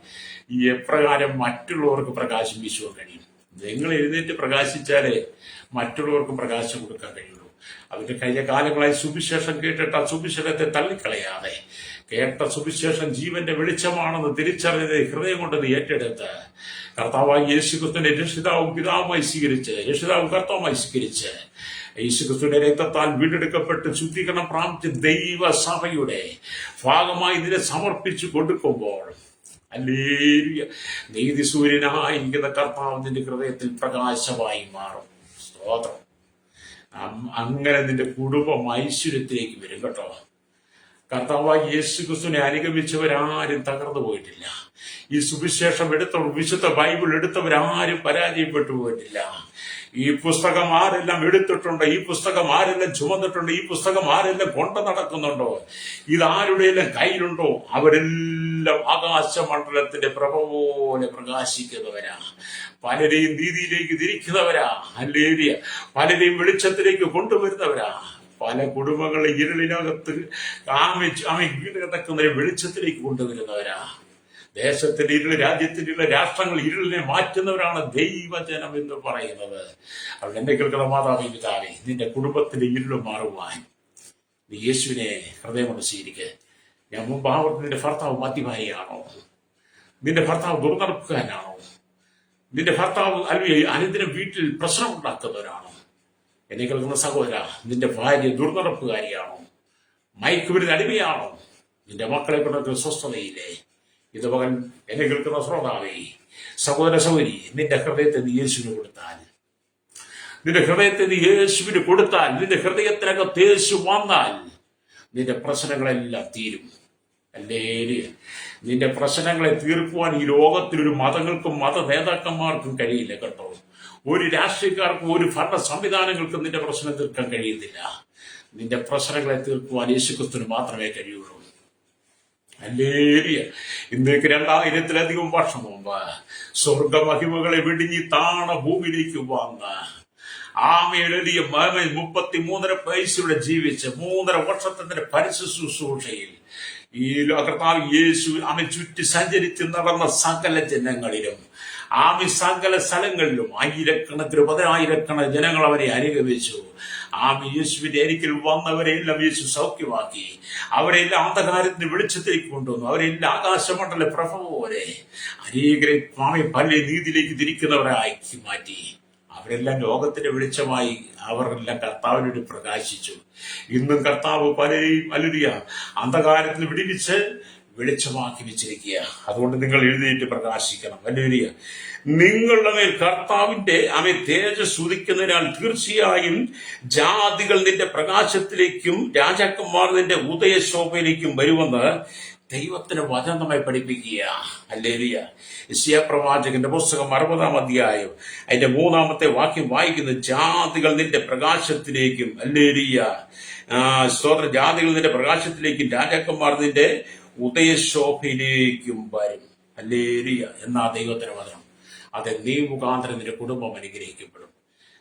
എപ്രകാരം മറ്റുള്ളവർക്ക് പ്രകാശം വീശുവാൻ കഴിയും? നിങ്ങൾ എഴുന്നേറ്റ് പ്രകാശിച്ചാലേ മറ്റുള്ളവർക്ക് പ്രകാശം കൊടുക്കാൻ കഴിയുള്ളൂ. അതിന്റെ കഴിഞ്ഞ കാലങ്ങളായി സുവിശേഷം കേട്ടിട്ട് ആ സുവിശേഷത്തെ തള്ളിക്കളയാതെ, കേട്ട സുവിശേഷം ജീവന്റെ വെളിച്ചമാണെന്ന് തിരിച്ചറിഞ്ഞത് ഹൃദയം കൊണ്ട് നീ ഏറ്റെടുത്ത് കർത്താവായി യേശുക്രിസ്തുവിനെ രക്ഷിതാവും പിതാവുമായി സ്വീകരിച്ച്, രക്ഷിതാവും കർത്താവുമായി സ്വീകരിച്ച്, യേശുക്രിസ്തുവിന്റെ രക്തത്താൽ വീണ്ടെടുക്കപ്പെട്ട് ശുദ്ധീകരണം പ്രാപിച്ച് ദൈവസഭയുടെ ഭാഗമായി ഇതിനെ സമർപ്പിച്ചു കൊടുക്കുമ്പോൾ ഹല്ലേലൂയ, നീതി സൂര്യനായിരിക്കുന്ന കർത്താവ് നിന്റെ ഹൃദയത്തിൽ പ്രകാശമായി മാറും. സ്തോത്രം. അങ്ങനെ നിന്റെ കുടുംബം ഐശ്വര്യത്തിലേക്ക് വരും കേട്ടോ. കർത്താവായി യേശുക്രിസ്തുവിനെ അനുഗമിച്ചവരാരും തകർന്നു പോയിട്ടില്ല. ഈ സുവിശേഷം എടുത്തവർ, വിശുദ്ധ ബൈബിൾ എടുത്തവരാരും പരാജയപ്പെട്ടു പോയിട്ടില്ല. ഈ പുസ്തകം ആരെല്ലാം എടുത്തിട്ടുണ്ടോ, ഈ പുസ്തകം ആരെല്ലാം ചുമന്നിട്ടുണ്ടോ, ഈ പുസ്തകം ആരെല്ലാം കൊണ്ടു നടക്കുന്നുണ്ടോ, ഇതാരുടെയെല്ലാം കയ്യിലുണ്ടോ, അവരെല്ലാം ആകാശമണ്ഡലത്തിന്റെ പ്രഭ പോലെ പ്രകാശിക്കുന്നവരാ. പലരെയും നീതിയിലേക്ക് തിരിക്കുന്നവരാ. ഹല്ലേലൂയ. പലരെയും വെളിച്ചത്തിലേക്ക് കൊണ്ടുവരുന്നവരാ. പല കുടുംബങ്ങളെ ഇരുളിനകത്ത് കിടക്കുന്ന വെളിച്ചത്തിലേക്ക് കൊണ്ടുവരുന്നവരാ. ദേശത്തിന്റെ ഇരുള്, രാജ്യത്തിന്റെ ഇരുള്, രാഷ്ട്രങ്ങൾ ഇരുളിനെ മാറ്റുന്നവരാണ് ദൈവജനം എന്ന് പറയുന്നത്. അവിടെ എന്നെ കേൾക്കുന്ന മാതാവേ, പിതാവേ, നിന്റെ കുടുംബത്തിന്റെ ഇരുള് മാറുവാൻ നീ യേശുവിനെ ഹൃദയം കൊണ്ട് സ്വീകരിക്കുക. ഞാൻ മുമ്പ് നിന്റെ ഭർത്താവ് മദ്യപാനിയാണോ? നിന്റെ ഭർത്താവ് ദുർനടപ്പുകാരനാണോ? നിന്റെ ഭർത്താവ് അനുദിനം വീട്ടിൽ പ്രശ്നം ഉണ്ടാക്കുന്നവരാണോ? എന്നെ കേൾക്കുന്ന സഹോദര, നിന്റെ ഭാര്യ ദുർനടപ്പുകാരിയാണോ? മയക്കുമരുന്ന് അടിമയാണോ? നിന്റെ മക്കളെ കൊണ്ടൊക്കെ സ്വസ്ഥതയില്ലേ? ഇത് മകൻ എന്നെ കേൾക്കുന്ന ശ്രോതാവേ, സഹോദര സഹോദരി, നിന്റെ ഹൃദയത്തെ നീ യേശുവിന് കൊടുത്താൽ, നിന്റെ ഹൃദയത്തെ നീ യേശുവിന് കൊടുത്താൽ, നിന്റെ ഹൃദയത്തിനകത്ത് യേശു വന്നാൽ നിന്റെ പ്രശ്നങ്ങളെല്ലാം തീരും. ഹല്ലേലൂയ. നിന്റെ പ്രശ്നങ്ങളെ തീർക്കുവാൻ ഈ ലോകത്തിൽ ഒരു മതങ്ങൾക്കും മത നേതാക്കന്മാർക്കും കഴിയില്ല കേട്ടോ. ഒരു രാഷ്ട്രീയക്കാർക്കും ഒരു ഭരണ സംവിധാനങ്ങൾക്കും നിന്റെ പ്രശ്നം തീർക്കാൻ കഴിയുന്നില്ല. നിന്റെ പ്രശ്നങ്ങളെ തീർക്കുവാൻ യേശുക്രിസ്തുവിന് മാത്രമേ കഴിയുള്ളൂ. ഹല്ലേലൂയ. ഇന്നേക്ക് 2000-ലധികം വർഷം മുമ്പ് സ്വർഗമഹിമകളെ വെടിഞ്ഞി താണ ഭൂമിയിലേക്ക് വന്ന് ആമയെഴുതിയ 33.5 വയസ്സിലൂടെ ജീവിച്ച് 3.5 വർഷത്തിന്റെ പരിശുശ്രൂഷയിൽ ഈ കർത്താവ് യേശു ആമെ ചുറ്റി സഞ്ചരിച്ച് നടന്ന സകല ജനങ്ങളിലും, ആമി സകല സ്ഥലങ്ങളിലും ആയിരക്കണക്കിന് 10,000 ജനങ്ങൾ അവരെ അനുഗമിച്ചു. ആമി യേശുവിന്റെ അരികിൽ വന്നവരെല്ലാം യേശു സൗഖ്യമാക്കി. അവരെല്ലാം അന്ധകാരത്തിന് വെളിച്ചത്തിലേക്ക് കൊണ്ടുവന്നു. അവരെല്ലാം ആകാശമണ്ഡല പ്രഭ പോലെ അനേകരെ ആമി പല നീതിയിലേക്ക് തിരിക്കുന്നവരാക്കി മാറ്റി. അവരെല്ലാം ലോകത്തിന്റെ വെളിച്ചമായി. അവരെല്ലാം കർത്താവിനോട് പ്രകാശിച്ചു. ഇന്നും കർത്താവ് പലരെയും ഹല്ലേലൂയ അന്ധകാരത്തിന് വിടിവിച്ച് വെളിച്ചമാക്കി വെച്ചിരിക്കുക. അതുകൊണ്ട് നിങ്ങൾ എഴുന്നേറ്റ് പ്രകാശിക്കണം. ഹല്ലേലൂയ. നിങ്ങളുടെ മേൽ കർത്താവിന്റെ തേജസ് ഉദിക്കുന്നതിനാൽ തീർച്ചയായും ജാതികൾ നിന്റെ പ്രകാശത്തിലേക്കും രാജാക്കന്മാർ നിന്റെ ഉദയശോഭയിലേക്കും വരുമെന്ന് ദൈവത്തിന് വചനം നമ്മെ പഠിപ്പിക്കുക. ഹല്ലേലൂയ. യെശയ്യാ പ്രവാചകന്റെ പുസ്തകം 60-ാം അധ്യായം അതിന്റെ 3-ാമത്തെ വാക്യം വായിക്കുന്നു. ജാതികൾ നിന്റെ പ്രകാശത്തിലേക്കും, ഹല്ലേലൂയ, സ്തോത്രം, ജാതികൾ നിന്റെ പ്രകാശത്തിലേക്കും രാജാക്കന്മാർ നിന്റെ ഉദയശോഭയിലേക്കും വരും. ഹല്ലേലൂയ. എന്നാ ദൈവത്തിന് വചനം. അതെ, നീ മുഖാന്തരം നിന്റെ കുടുംബം അനുഗ്രഹിക്കപ്പെടും.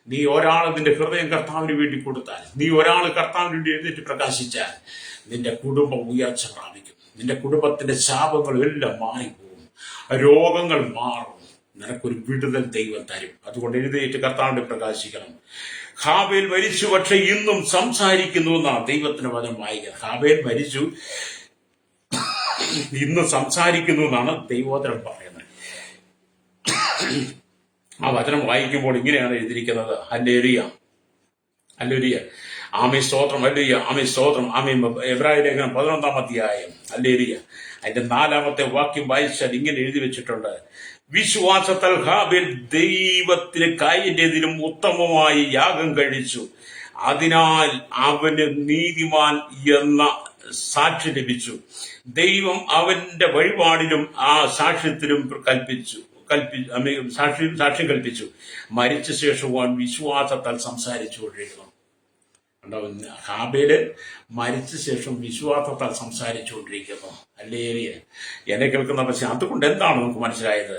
നീ ഒരാൾ നിന്റെ ഹൃദയം കർത്താവിന് വേണ്ടി കൊടുത്താൽ, നീ ഒരാൾ കർത്താവിന് വേണ്ടി എഴുന്നേറ്റ് പ്രകാശിച്ചാൽ നിന്റെ കുടുംബം ഉയർച്ച പ്രാപിക്കും. നിന്റെ കുടുംബത്തിന്റെ ശാപങ്ങൾ എല്ലാം മാറിപ്പോകും. രോഗങ്ങൾ മാറും. നിനക്കൊരു വിടുതൽ ദൈവം തരും. അതുകൊണ്ട് എഴുന്നേറ്റ് കർത്താവിനെ പ്രകാശിക്കണം. ഹാബേൽ മരിച്ചു, പക്ഷെ ഇന്നും സംസാരിക്കുന്നു എന്നാണ് ദൈവത്തിന് വചനം വായിക്കുന്നത്. ഹാബേൽ മരിച്ചു, ഇന്ന് സംസാരിക്കുന്നു എന്നാണ് ദൈവോത്തരം പറയുന്നത്. ആ വചനം വായിക്കുമ്പോൾ ഇങ്ങനെയാണ് എഴുതിയിരിക്കുന്നത്. Hallelujah, hallelujah. ആമേ സ്തോത്രം, ഹല്ലേലൂയ, ആമേ സ്തോത്രം, ആമേ. എബ്രായ ലേഖനം 11-ാം അധ്യായം, ഹല്ലേലൂയ, അതിന്റെ 4-ാമത്തെ വാക്യം വായിച്ചാൽ ഇങ്ങനെ എഴുതി വെച്ചിട്ടുണ്ട്: വിശ്വാസത്താൽ ഹാബേൽ ദൈവത്തിന് കയറ്റിയതിലും ഉത്തമമായി യാഗം കഴിച്ചു, അതിനാൽ അവന് നീതിമാൻ എന്ന സാക്ഷി ലഭിച്ചു. ദൈവം അവന്റെ വഴിപാടിലും ആ സാക്ഷ്യത്തിലും സാക്ഷ്യം കൽപ്പിച്ചു. മരിച്ച ശേഷവും അവൻ വിശ്വാസത്താൽ സംസാരിച്ചുകൊണ്ടിരിക്കുന്നു. ഹാബേല് മരിച്ച ശേഷം വിശ്വാസത്താൽ സംസാരിച്ചുകൊണ്ടിരിക്കുന്നു. ഹല്ലേലൂയ. എന്നെ കേൾക്കുന്ന പക്ഷെ അതുകൊണ്ട് എന്താണ് നമുക്ക് മനസ്സിലായത്?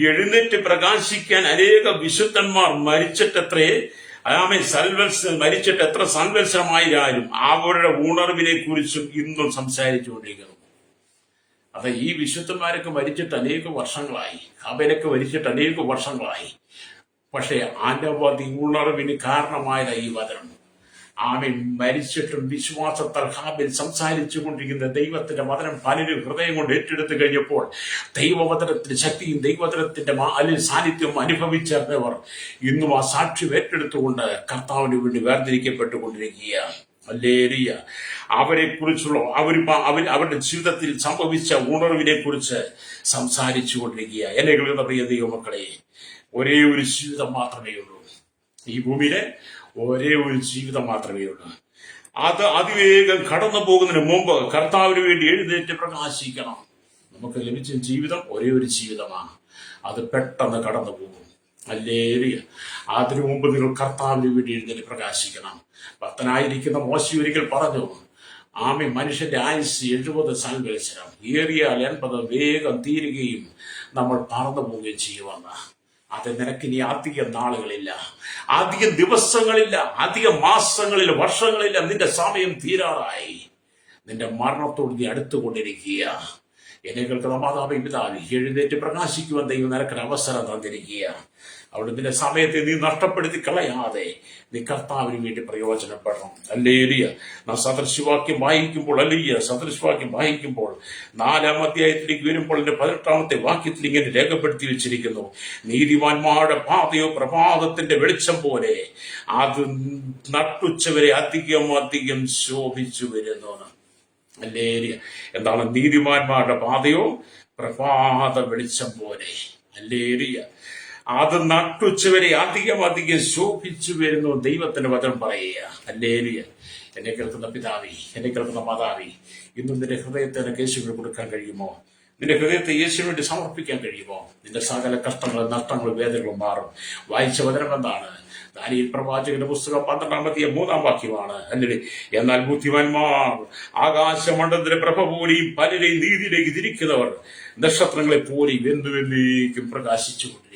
എഴുന്നേറ്റ് പ്രകാശിക്കാൻ അനേക വിശുദ്ധന്മാർ മരിച്ചിട്ടെത്രേ മരിച്ചിട്ട് എത്ര സംവത്സരമായാലും അവരുടെ ഉണർവിനെ കുറിച്ചും ഇന്നും സംസാരിച്ചുകൊണ്ടിരിക്കുന്നു. അതെ, ഈ വിശുദ്ധന്മാരൊക്കെ മരിച്ചിട്ട് അനേക വർഷങ്ങളായി, ഹാബേലൊക്കെ മരിച്ചിട്ട് അനേക വർഷങ്ങളായി. പക്ഷെ അനവധി ഉണർവിന് കാരണമായത് ഈ വചനം. ആമേൻ. മരിച്ചിട്ടും വിശ്വാസത്താൽ ഹാബേൽ സംസാരിച്ചു കൊണ്ടിരിക്കുന്ന ദൈവത്തിന്റെ വചനം പലരും ഹൃദയം കൊണ്ട് ഏറ്റെടുത്തു കഴിഞ്ഞപ്പോൾ ദൈവവചനത്തിന്റെ ശക്തിയും ദൈവവചനത്തിന്റെ സാന്നിധ്യവും അനുഭവിച്ചവർ ഇന്നും ആ സാക്ഷ്യം ഏറ്റെടുത്തുകൊണ്ട് കർത്താവിന് വേണ്ടി വേർതിരിക്കപ്പെട്ടുകൊണ്ടിരിക്കുകയാണ്. ഹല്ലേലൂയ. അവരെ കുറിച്ചുള്ള അവരുടെ ജീവിതത്തിൽ സംഭവിച്ച ഉണർവിനെ കുറിച്ച് സംസാരിച്ചു കൊണ്ടിരിക്കുക. എന്നെ കേൾക്കുന്ന പ്രിയ ദൈവമക്കളെ, ഒരേ ഒരു ജീവിതം മാത്രമേ ഉള്ളൂ ഈ ഭൂമിയിലെ, ഒരേ ഒരു ജീവിതം മാത്രമേ ഉള്ളൂ. അത് അതിവേഗം കടന്നു പോകുന്നതിന് മുമ്പ് കർത്താവിന് വേണ്ടി എഴുന്നേറ്റ് പ്രകാശിക്കണം. നമുക്ക് ലഭിച്ച ജീവിതം ഒരേ ഒരു ജീവിതമാണ്, അത് പെട്ടെന്ന് കടന്നു പോകും. ഹല്ലേലൂയ. അതിനു മുമ്പ് നിങ്ങൾ കർത്താവിന് വേണ്ടി എഴുന്നേറ്റ് പ്രകാശിക്കണം. ഭക്തനായിരിക്കുന്ന മോശ ഒരിക്കൽ പറഞ്ഞു, ആമേ, മനുഷ്യന്റെ ആയുസ് 70 സംവത്സരം, ഏറിയാൽ 80 വേഗം തീരുകയും നമ്മൾ പറന്നു പോവുകയും ചെയ്യുമെന്ന്. അത് നിനക്കിനി അധികം നാളുകളില്ല, അധികം ദിവസങ്ങളില്ല, അധികം മാസങ്ങളില്ല, വർഷങ്ങളില്ല. നിന്റെ സമയം തീരാറായി. നിന്റെ മരണത്തോട് നീ അടുത്തുകൊണ്ടിരിക്കുക. എന്നെ കേൾക്കുന്ന മാതാവേ, പിതാവേ, എഴുന്നേറ്റ് പ്രകാശിക്കുവാൻ ദൈവം നിനക്കൊരു അവസരം തന്നിരിക്കുക. അവിടെ നിന്റെ സമയത്തെ നീ നഷ്ടപ്പെടുത്തി കളയാതെ നീ കർത്താവിന് വേണ്ടി പ്രയോജനപ്പെടണം. ഹല്ലേലൂയ. നാം സദൃശവാക്യം വായിക്കുമ്പോൾ 4-ാം അധ്യായത്തിലേക്ക് വരുമ്പോൾ 18-ാമത്തെ വാക്യത്തിൽ ഇങ്ങനെ രേഖപ്പെടുത്തി വെച്ചിരിക്കുന്നു: നീതിമാന്മാരുടെ പാതയോ പ്രഭാതത്തിന്റെ വെളിച്ചം പോലെ, അത് നട്ടുച്ചവരെ അധികം അധികം ശോഭിച്ചു വരുന്നു. ഹല്ലേലൂയ. എന്താണ് നീതിമാന്മാരുടെ പാതയോ? പ്രഭാത വെളിച്ചം പോലെ. ഹല്ലേലൂയ. അത് നട്ടുച്ചവരെ അധികം അധികം ശോഭിച്ചു വരുന്നു. ദൈവത്തിന്റെ വചനം പറയുക. ഹല്ലേലൂയ. എന്നെ കേൾക്കുന്ന പിതാവേ, എന്നെ കേൾക്കുന്ന മാതാവേ, ഇന്നും നിന്റെ ഹൃദയത്തെ നിനക്ക് യേശുവിന് കൊടുക്കാൻ കഴിയുമോ? നിന്റെ ഹൃദയത്തെ യേശുവിന് വേണ്ടി സമർപ്പിക്കാൻ കഴിയുമോ? നിന്റെ സകല കഷ്ടങ്ങളും നഷ്ടങ്ങളും വേദനകളും മാറും. വായിച്ച വചനം എന്താണ്? ദാനിയേൽ പ്രവാചകന്റെ പുസ്തകം 12-ാം അധ്യായം 3-ാം വാക്യമാണ്. അല്ലേ? എന്നാൽ ബുദ്ധിമാന്മാർ ആകാശമണ്ഡലത്തിലെ പ്രഭ പോലെയും പലരെയും നീതിയിലേക്ക് തിരിക്കുന്നവർ നക്ഷത്രങ്ങളെ പോലെയും എന്തുവെന്നേക്കും പ്രകാശിച്ചു കൊണ്ടിരിക്കും.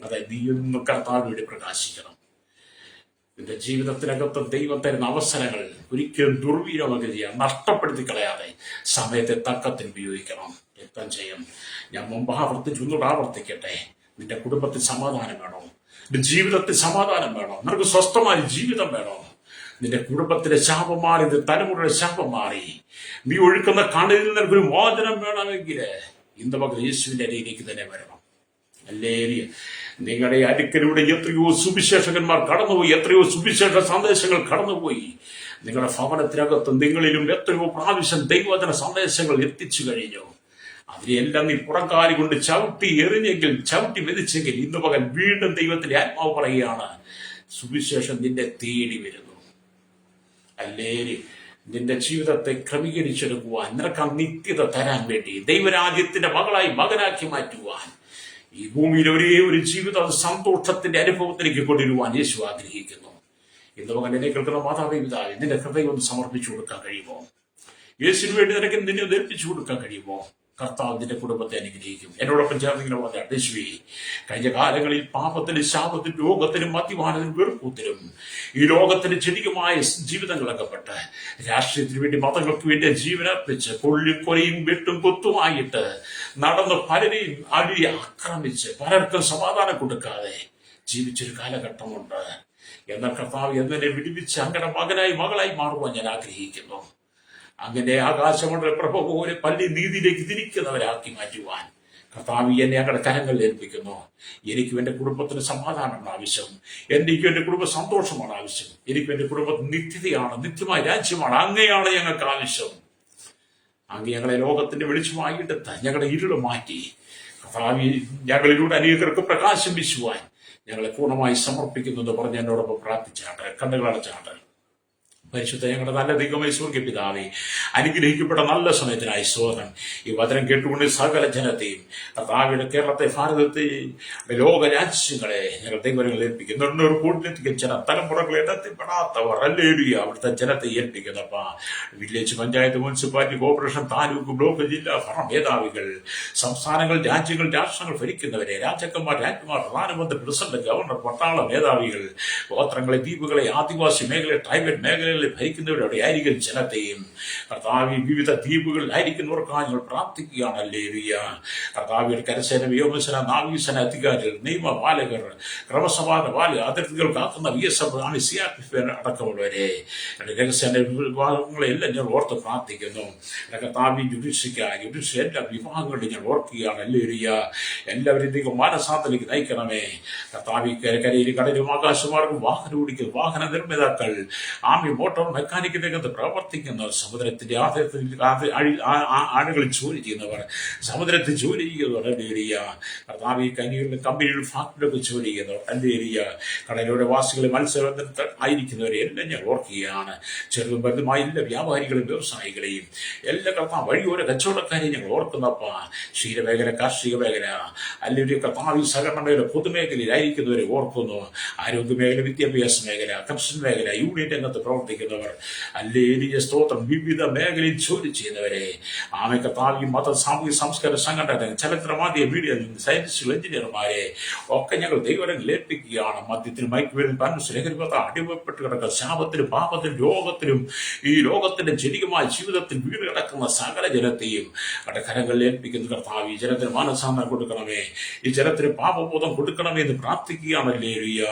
അതായത് നീ ഒന്ന് കർത്താവിന് വേണ്ടി പ്രകാശിക്കണം. നിന്റെ ജീവിതത്തിനകത്ത് ദൈവം തരുന്ന അവസരങ്ങൾ ഒരിക്കലും ദുർവിനിയോഗം ചെയ്യാൻ നഷ്ടപ്പെടുത്തി കളയാതെ സമയത്തെ തക്കത്തിന് ഉപയോഗിക്കണം. രക്തം ചെയ്യും. ഞാൻ മുമ്പ് ആവർത്തിക്കട്ടെ. നിന്റെ കുടുംബത്തിൽ സമാധാനം വേണോ? നിന്റെ ജീവിതത്തിൽ സമാധാനം വേണോ? നിനക്ക് സ്വസ്ഥമായ ജീവിതം വേണോ? നിന്റെ കുടുംബത്തിലെ ശാപം മാറി, നിന്റെ തലമുറയുടെ ശാപം മാറി, നീ ഒഴുക്കുന്ന കടലിൽ നിനക്കൊരു മോചനം വേണമെങ്കിൽ ഇന്ന് പകൽ യേശുവിന്റെ അരിയിലേക്ക് തന്നെ വരണം. ഹല്ലേലൂയ. നിങ്ങളുടെ അടുക്കലൂടെ എത്രയോ സുവിശേഷകന്മാർ കടന്നുപോയി, എത്രയോ സുവിശേഷ സന്ദേശങ്ങൾ കടന്നുപോയി. നിങ്ങളുടെ ഭവനത്തിനകത്ത് നിങ്ങളിലും എത്രയോ പ്രാവശ്യം ദൈവവചന സന്ദേശങ്ങൾ എത്തിച്ചു കഴിഞ്ഞു. അതിനെല്ലാം നീ പുറംകാലി കൊണ്ട് ചവിട്ടി എറിഞ്ഞെങ്കിൽ, ചവിട്ടി മെതിച്ചെങ്കിൽ, ഇന്ന് പകൽ വീണ്ടും ദൈവത്തിന്റെ ആത്മാവ് പറയുകയാണ്, സുവിശേഷം നിന്നെ തേടി വരുന്നു. ഹല്ലേലൂയ. നിന്റെ ജീവിതത്തെ ക്രമീകരിച്ചെടുക്കുവാൻ, നിനക്ക് നിത്യത തരാൻ വേണ്ടി, ദൈവരാജ്യത്തിന്റെ മകനാക്കി മാറ്റുവാൻ, ഈ ഭൂമിയിൽ ഒരേ ഒരു ജീവിതം സന്തോഷത്തിന്റെ അനുഭവത്തിലേക്ക് കൊണ്ടുവരുവാൻ യേശു ആഗ്രഹിക്കുന്നു. ഇന്ന് പകൽ എന്നെ കേൾക്കുന്ന മാതാവേ, പിതാവേ, നിന്റെ ഹൃദയം ഒന്ന് സമർപ്പിച്ചു കൊടുക്കാൻ കഴിയുമോ? യേശുവിന് വേണ്ടി നിനക്ക് നിന്നെ ധരിപ്പിച്ചു കൊടുക്കാൻ കഴിയുമോ? കർത്താവ് നിന്റെ കുടുംബത്തെ അനുഗ്രഹിക്കും. എന്നോടൊപ്പം ചേർന്നിങ്ങനെ പറഞ്ഞ യേശുവേ, കഴിഞ്ഞ കാലങ്ങളിൽ പാപത്തിനും ശാപത്തിനും രോഗത്തിനും മദ്യപാനത്തിനും വെറുപ്പത്തിനും ഈ ലോകത്തിന്റെ ചെടികമായ ജീവിതങ്ങളൊക്കെപ്പെട്ട് രാഷ്ട്രീയത്തിന് വേണ്ടി മതങ്ങൾക്ക് വേണ്ടി ജീവനർപ്പിച്ച് കൊലയും വെട്ടും കൊത്തുമായിട്ട് നടന്ന് പലരെയും ആക്രമിച്ച് പലർക്കും സമാധാനം കൊടുക്കാതെ ജീവിച്ചൊരു കാലഘട്ടമുണ്ട്. എന്നാൽ കർത്താവ് എന്നെ വിടുവിച്ച് അങ്ങനെ മകളായി മാറുവാൻ ഞാൻ ആഗ്രഹിക്കുന്നു. അങ്ങനെ ആകാശമണ്ഡല പ്രഭ പോലെ പള്ളി നീതിയിലേക്ക് തിരിക്കുന്നവരാക്കി മാറ്റുവാൻ കർത്താവ് എന്നെ ഞങ്ങളുടെ കരങ്ങളിൽ ഏൽപ്പിക്കുന്നു. എനിക്കും എൻ്റെ കുടുംബത്തിന് സമാധാനമാണ് ആവശ്യം. എനിക്കും എൻ്റെ കുടുംബ സന്തോഷമാണ് ആവശ്യം. എനിക്കും എൻ്റെ കുടുംബത്തിന് നിത്യതയാണ്, നിത്യമായ രാജ്യമാണ്. അങ്ങനെയാണ് ഞങ്ങൾക്ക് ആവശ്യം. അങ്ങ് ഞങ്ങളെ ലോകത്തിന്റെ വെളിച്ചമായിട്ട് ഞങ്ങളുടെ ഇരുള് മാറ്റി കർത്താവ് ഞങ്ങളിലൂടെ അനേകർക്ക് പ്രകാശം വീശുവാൻ ഞങ്ങളെ പൂർണ്ണമായി സമർപ്പിക്കുന്നത് പറഞ്ഞ് എന്നോടൊപ്പം പ്രാർത്ഥിച്ചാട്ട് കണ്ണുകളടച്ചാട്ട്. പരിശുദ്ധ ഞങ്ങളുടെ നല്ല ദൈവമേ, സ്വർഗ്ഗ പിതാവേ, അനുഗ്രഹിക്കപ്പെട്ട നല്ല സമയത്തിനായി സ്തോത്രം. ഈ വചനം കേട്ടുകൊണ്ട് സകല ജനത്തെയും കർത്താവിന്റെ കേരളത്തെ, ഭാരതത്തെ, ലോകരാജ്യങ്ങളെ ഞങ്ങൾ ദൈവങ്ങൾ ഏൽപ്പിക്കുന്നു. ഒരു കൂട്ടിലെത്തിക്കുന്ന ചില തലമുറകൾ എണ്ണത്തിൽപ്പെടാത്തവർ ഹല്ലേലൂയ അവിടുത്തെ ജനത്തെ ഏൽപ്പിക്കുന്നപ്പ. Village, panchayat, municipality, corporation, taluk, block, ജില്ലാ ഭരണ മേധാവികൾ, സംസ്ഥാനങ്ങൾ, രാജ്യങ്ങൾ, രാഷ്ട്രങ്ങൾ ഭരിക്കുന്നവരെ, രാജാക്കന്മാർ, രാജ്യമാർ, പ്രധാനമന്ത്രി, പ്രസിഡന്റ്, ഗവർണർ, പട്ടാള മേധാവികൾ, ഗോത്രങ്ങളെ, ദ്വീപുകളെ, ആദിവാസി മേഖലയെ, ട്രൈബൽ മേഖലകളിൽ ഭരിക്കുന്നവരുടെ ആയിരിക്കും ജനത്തെയും കർത്താവ് വിവിധ ദ്വീപുകളിലായിരിക്കുന്നവർക്കായി ഞങ്ങൾ പ്രാർത്ഥിക്കുകയാണ്. ഹല്ലേലൂയ. കർത്താവിന്റെ കരസേന, വ്യോമസേന, നാവികസേന അധികാരികൾ, നിയമപാലകർ, ക്രമസമാധാന പാലക അതിർത്തികൾ കാക്കുന്ന VSF, CRPF അടക്കമുള്ളവരെ, രഹസ്യ വിഭാഗങ്ങളെല്ലാം ഞങ്ങൾ ഓർത്ത് പ്രാർത്ഥിക്കുന്നു. കർത്താവ് ജുഡീഷ്യക്കായി എല്ലാ വിഭാഗങ്ങളും ഞങ്ങൾ ഓർക്കുകയാണ്. ഹല്ലേലൂയ. എല്ലാവരും മാനസാന്തരത്തിലേക്ക് നയിക്കണമേ. കർത്താവ് കരയിൽ, കടലും, ആകാശമാർഗം വാഹനം ഓടിക്കുന്ന വാഹന നിർമ്മിതാക്കൾ, ആമി, മോട്ടോർ മെക്കാനിക് രംഗത്ത് പ്രവർത്തിക്കുന്നവർ, സമുദ്രത്തിന്റെ ആളുകളിൽ ജോലി ചെയ്യുന്നവർ, സമുദ്രത്തിൽ ജോലി ചെയ്യുന്നവർ, ഹല്ലേലൂയ. കർത്താവ് കനികളിലും കമ്പനികളിലും ഫാക്ടറിയിലൊക്കെ ജോലി ചെയ്യുന്നവർ, ഹല്ലേലൂയ. കടലിലൂടെ വാസികളെ, മത്സ്യബന്ധനത്തിൽ ആയിരിക്കുന്നവരെ എല്ലാം ഞങ്ങൾ ഓർക്കുകയാണ്. ചെറുതും വലുതുമായ എല്ലാ വ്യാപാരികളെയും വ്യവസായികളെയും എല്ലാ കർത്താവ് വഴിയോര കച്ചവടക്കാരെയും ഞങ്ങൾ ഓർക്കുന്നപ്പ. ക്ഷീരമേഖല, കാർഷിക മേഖല, അല്ലെങ്കിൽ കർത്താവ് സഹകരണ മേഖല, പൊതുമേഖലയിലായിരിക്കുന്നവരെ ഓർക്കുന്നു. ആരോഗ്യ മേഖല, വിദ്യാഭ്യാസ മേഖല, കൺസ്ട്രക്ഷൻ മേഖല, യൂണിയൻ രംഗത്ത് പ്രവർത്തിക്കുന്നവർ, ഹല്ലേലൂയ സ്തോത്രം, വിവിധ മേഖലയിൽ ജോലി ചെയ്യുന്നവരെ, ആമേ കർത്താവ് മത, സാമൂഹിക, സംസ്കാര സംഘടന, ചലച്ചിത്ര, മാധ്യമ, മീഡിയ, സയൻസുകൾ, എഞ്ചിനീയർമാരെ ഒക്കെ ഞങ്ങൾ ദൈവങ്ങൾ ഏൽപ്പിക്കുകയാണ്. മദ്യത്തിനും മയക്കുമരുന്നിനും ലഹരിപദാർത്ഥ അടിമപ്പെട്ട് കിടക്കുന്ന ശാപത്തിനും പാപത്തിനും രോഗത്തിനും ഈ ലോകത്തിന്റെ ജനികമായ ജീവിതത്തിൽ വീട് കിടക്കുന്ന സകല ജനത്തെയും അവരുടെ കരങ്ങളിൽ ഏൽപ്പിക്കുന്ന കർത്താവ് ഈ ജനത്തിന് മാനസാന്തരം കൊടുക്കണമേ, ഈ ജനത്തിന് പാപബോധം കൊടുക്കണമേ എന്ന് പ്രാർത്ഥിക്കുകയാണ്. ഹല്ലേലൂയ.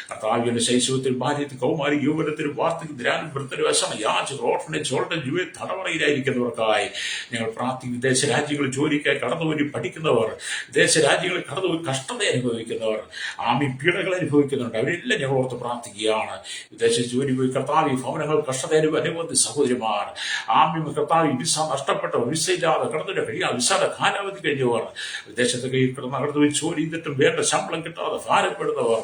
കർത്താവിന്റെ ശൈശവത്തിൽ, ബാല്യത്തിൽ, കൗമാരി, യൗവനത്തിൽ, വാർദ്ധക്യത്തിലും വൃദ്ധരും വശമ യാചകർ, ഓർഫനേജ്, ചോൾട്ടൻ, ജുവൽ തടവറയിലായിരിക്കുന്നവർക്കായി ഞങ്ങൾ പ്രാർത്ഥിക്കും. വിദേശ രാജ്യങ്ങളിൽ ജോലിക്കായി കടന്നുപോയി പഠിക്കുന്നവർ, വിദേശ രാജ്യങ്ങളിൽ കടന്നുപോയി കഷ്ടത അനുഭവിക്കുന്നവർ, ആമി പീഡകൾ അനുഭവിക്കുന്നുണ്ട്, അവരെല്ലാം ഞങ്ങൾ ഓർത്ത് പ്രാർത്ഥിക്കുകയാണ്. വിദേശ ജോലി പോയി കർത്താവ് ഭവനങ്ങൾ കഷ്ടത അനുബന്ധി സഹോദരിമാർ, ആമി കർത്താവ് വിസ നഷ്ടപ്പെട്ടവർ, വിസ ഇല്ലാതെ കടന്നു കഴിയാൻ വിസയുടെ കാലാവധി കഴിഞ്ഞവർ, വിദേശത്ത് കടന്നുപോയി ജോലി ചെയ്തിട്ടും വേണ്ട ശമ്പളം കിട്ടാതെ ഭാരപ്പെടുന്നവർ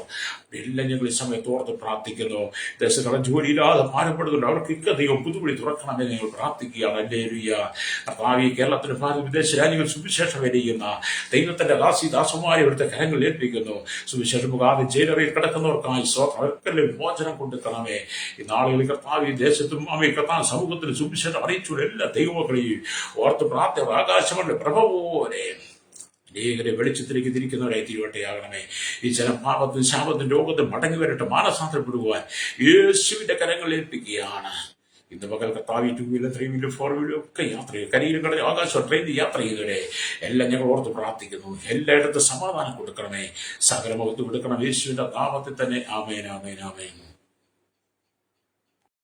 എല്ലാം ഞങ്ങൾ ഈ സമയത്ത് ഓർത്ത് പ്രാർത്ഥിക്കുന്നു. ദേശത്ത് ജോലിയില്ലാതെ ഭാരപ്പെടുന്നുണ്ട്, അവർക്ക് ഇക്കധികം പുതുവഴി തുറക്കണമെന്ന് ഞങ്ങൾ പ്രാർത്ഥിക്കുകയാണ്. ഹല്ലേലൂയ. കർത്താവ് കേരളത്തിന് ഭാരത വിദേശ രാജ്യങ്ങൾ സുവിശേഷം വരികയുന്ന ദൈവത്തിന്റെ ദാസിദാസന്മാരെ ഇവിടുത്തെ കരങ്ങളിൽ ഏൽപ്പിക്കുന്നു. സുവിശേഷം മുഖാതെ ജയിലറയിൽ കിടക്കുന്നവർക്കായി അവർക്കെല്ലാം മോചനം കൊടുക്കണമേ. ഈ നാളുകളിൽ കർത്താവ് ദേശത്തും കർത്താവ് സമൂഹത്തിന് സുവിശേഷം അറിയിച്ചുള്ള എല്ലാ ദൈവങ്ങളെയും ഓർത്ത് പ്രാർത്ഥന. ആകാശങ്ങളുടെ പ്രഭ പോലെ അനേകരെ വെളിച്ചത്തിലേക്ക് തിരിക്കുന്നവരായി തീരുവട്ടെയാകണമേ. ഈ ജനപാപത്തിൽ, ശാപത്തിൽ, രോഗത്തിൽ മടങ്ങി വരട്ടെ, മാനസാന്തരപ്പെടുവാൻ യേശുവിന്റെ കരങ്ങളിൽ ഏൽപ്പിക്കുകയാണ്. ഇന്ന് പകൽ കർത്താവ് 2 വീലർ 3 വീലർ 4 വീലർ ഒക്കെ യാത്ര ചെയ്യും. കരിയിലും കടലും ആകാശം ട്രെയിനിൽ യാത്ര ചെയ്തവരെ എല്ലാം ഞങ്ങൾ ഓർത്ത് പ്രാർത്ഥിക്കുന്നു. എല്ലായിടത്തും സമാധാനം കൊടുക്കണമേ, സകല മുഖത്ത് കൊടുക്കണം യേശുവിന്റെ നാമത്തിൽ തന്നെ. ആമേൻ, ആമേൻ, ആമേൻ.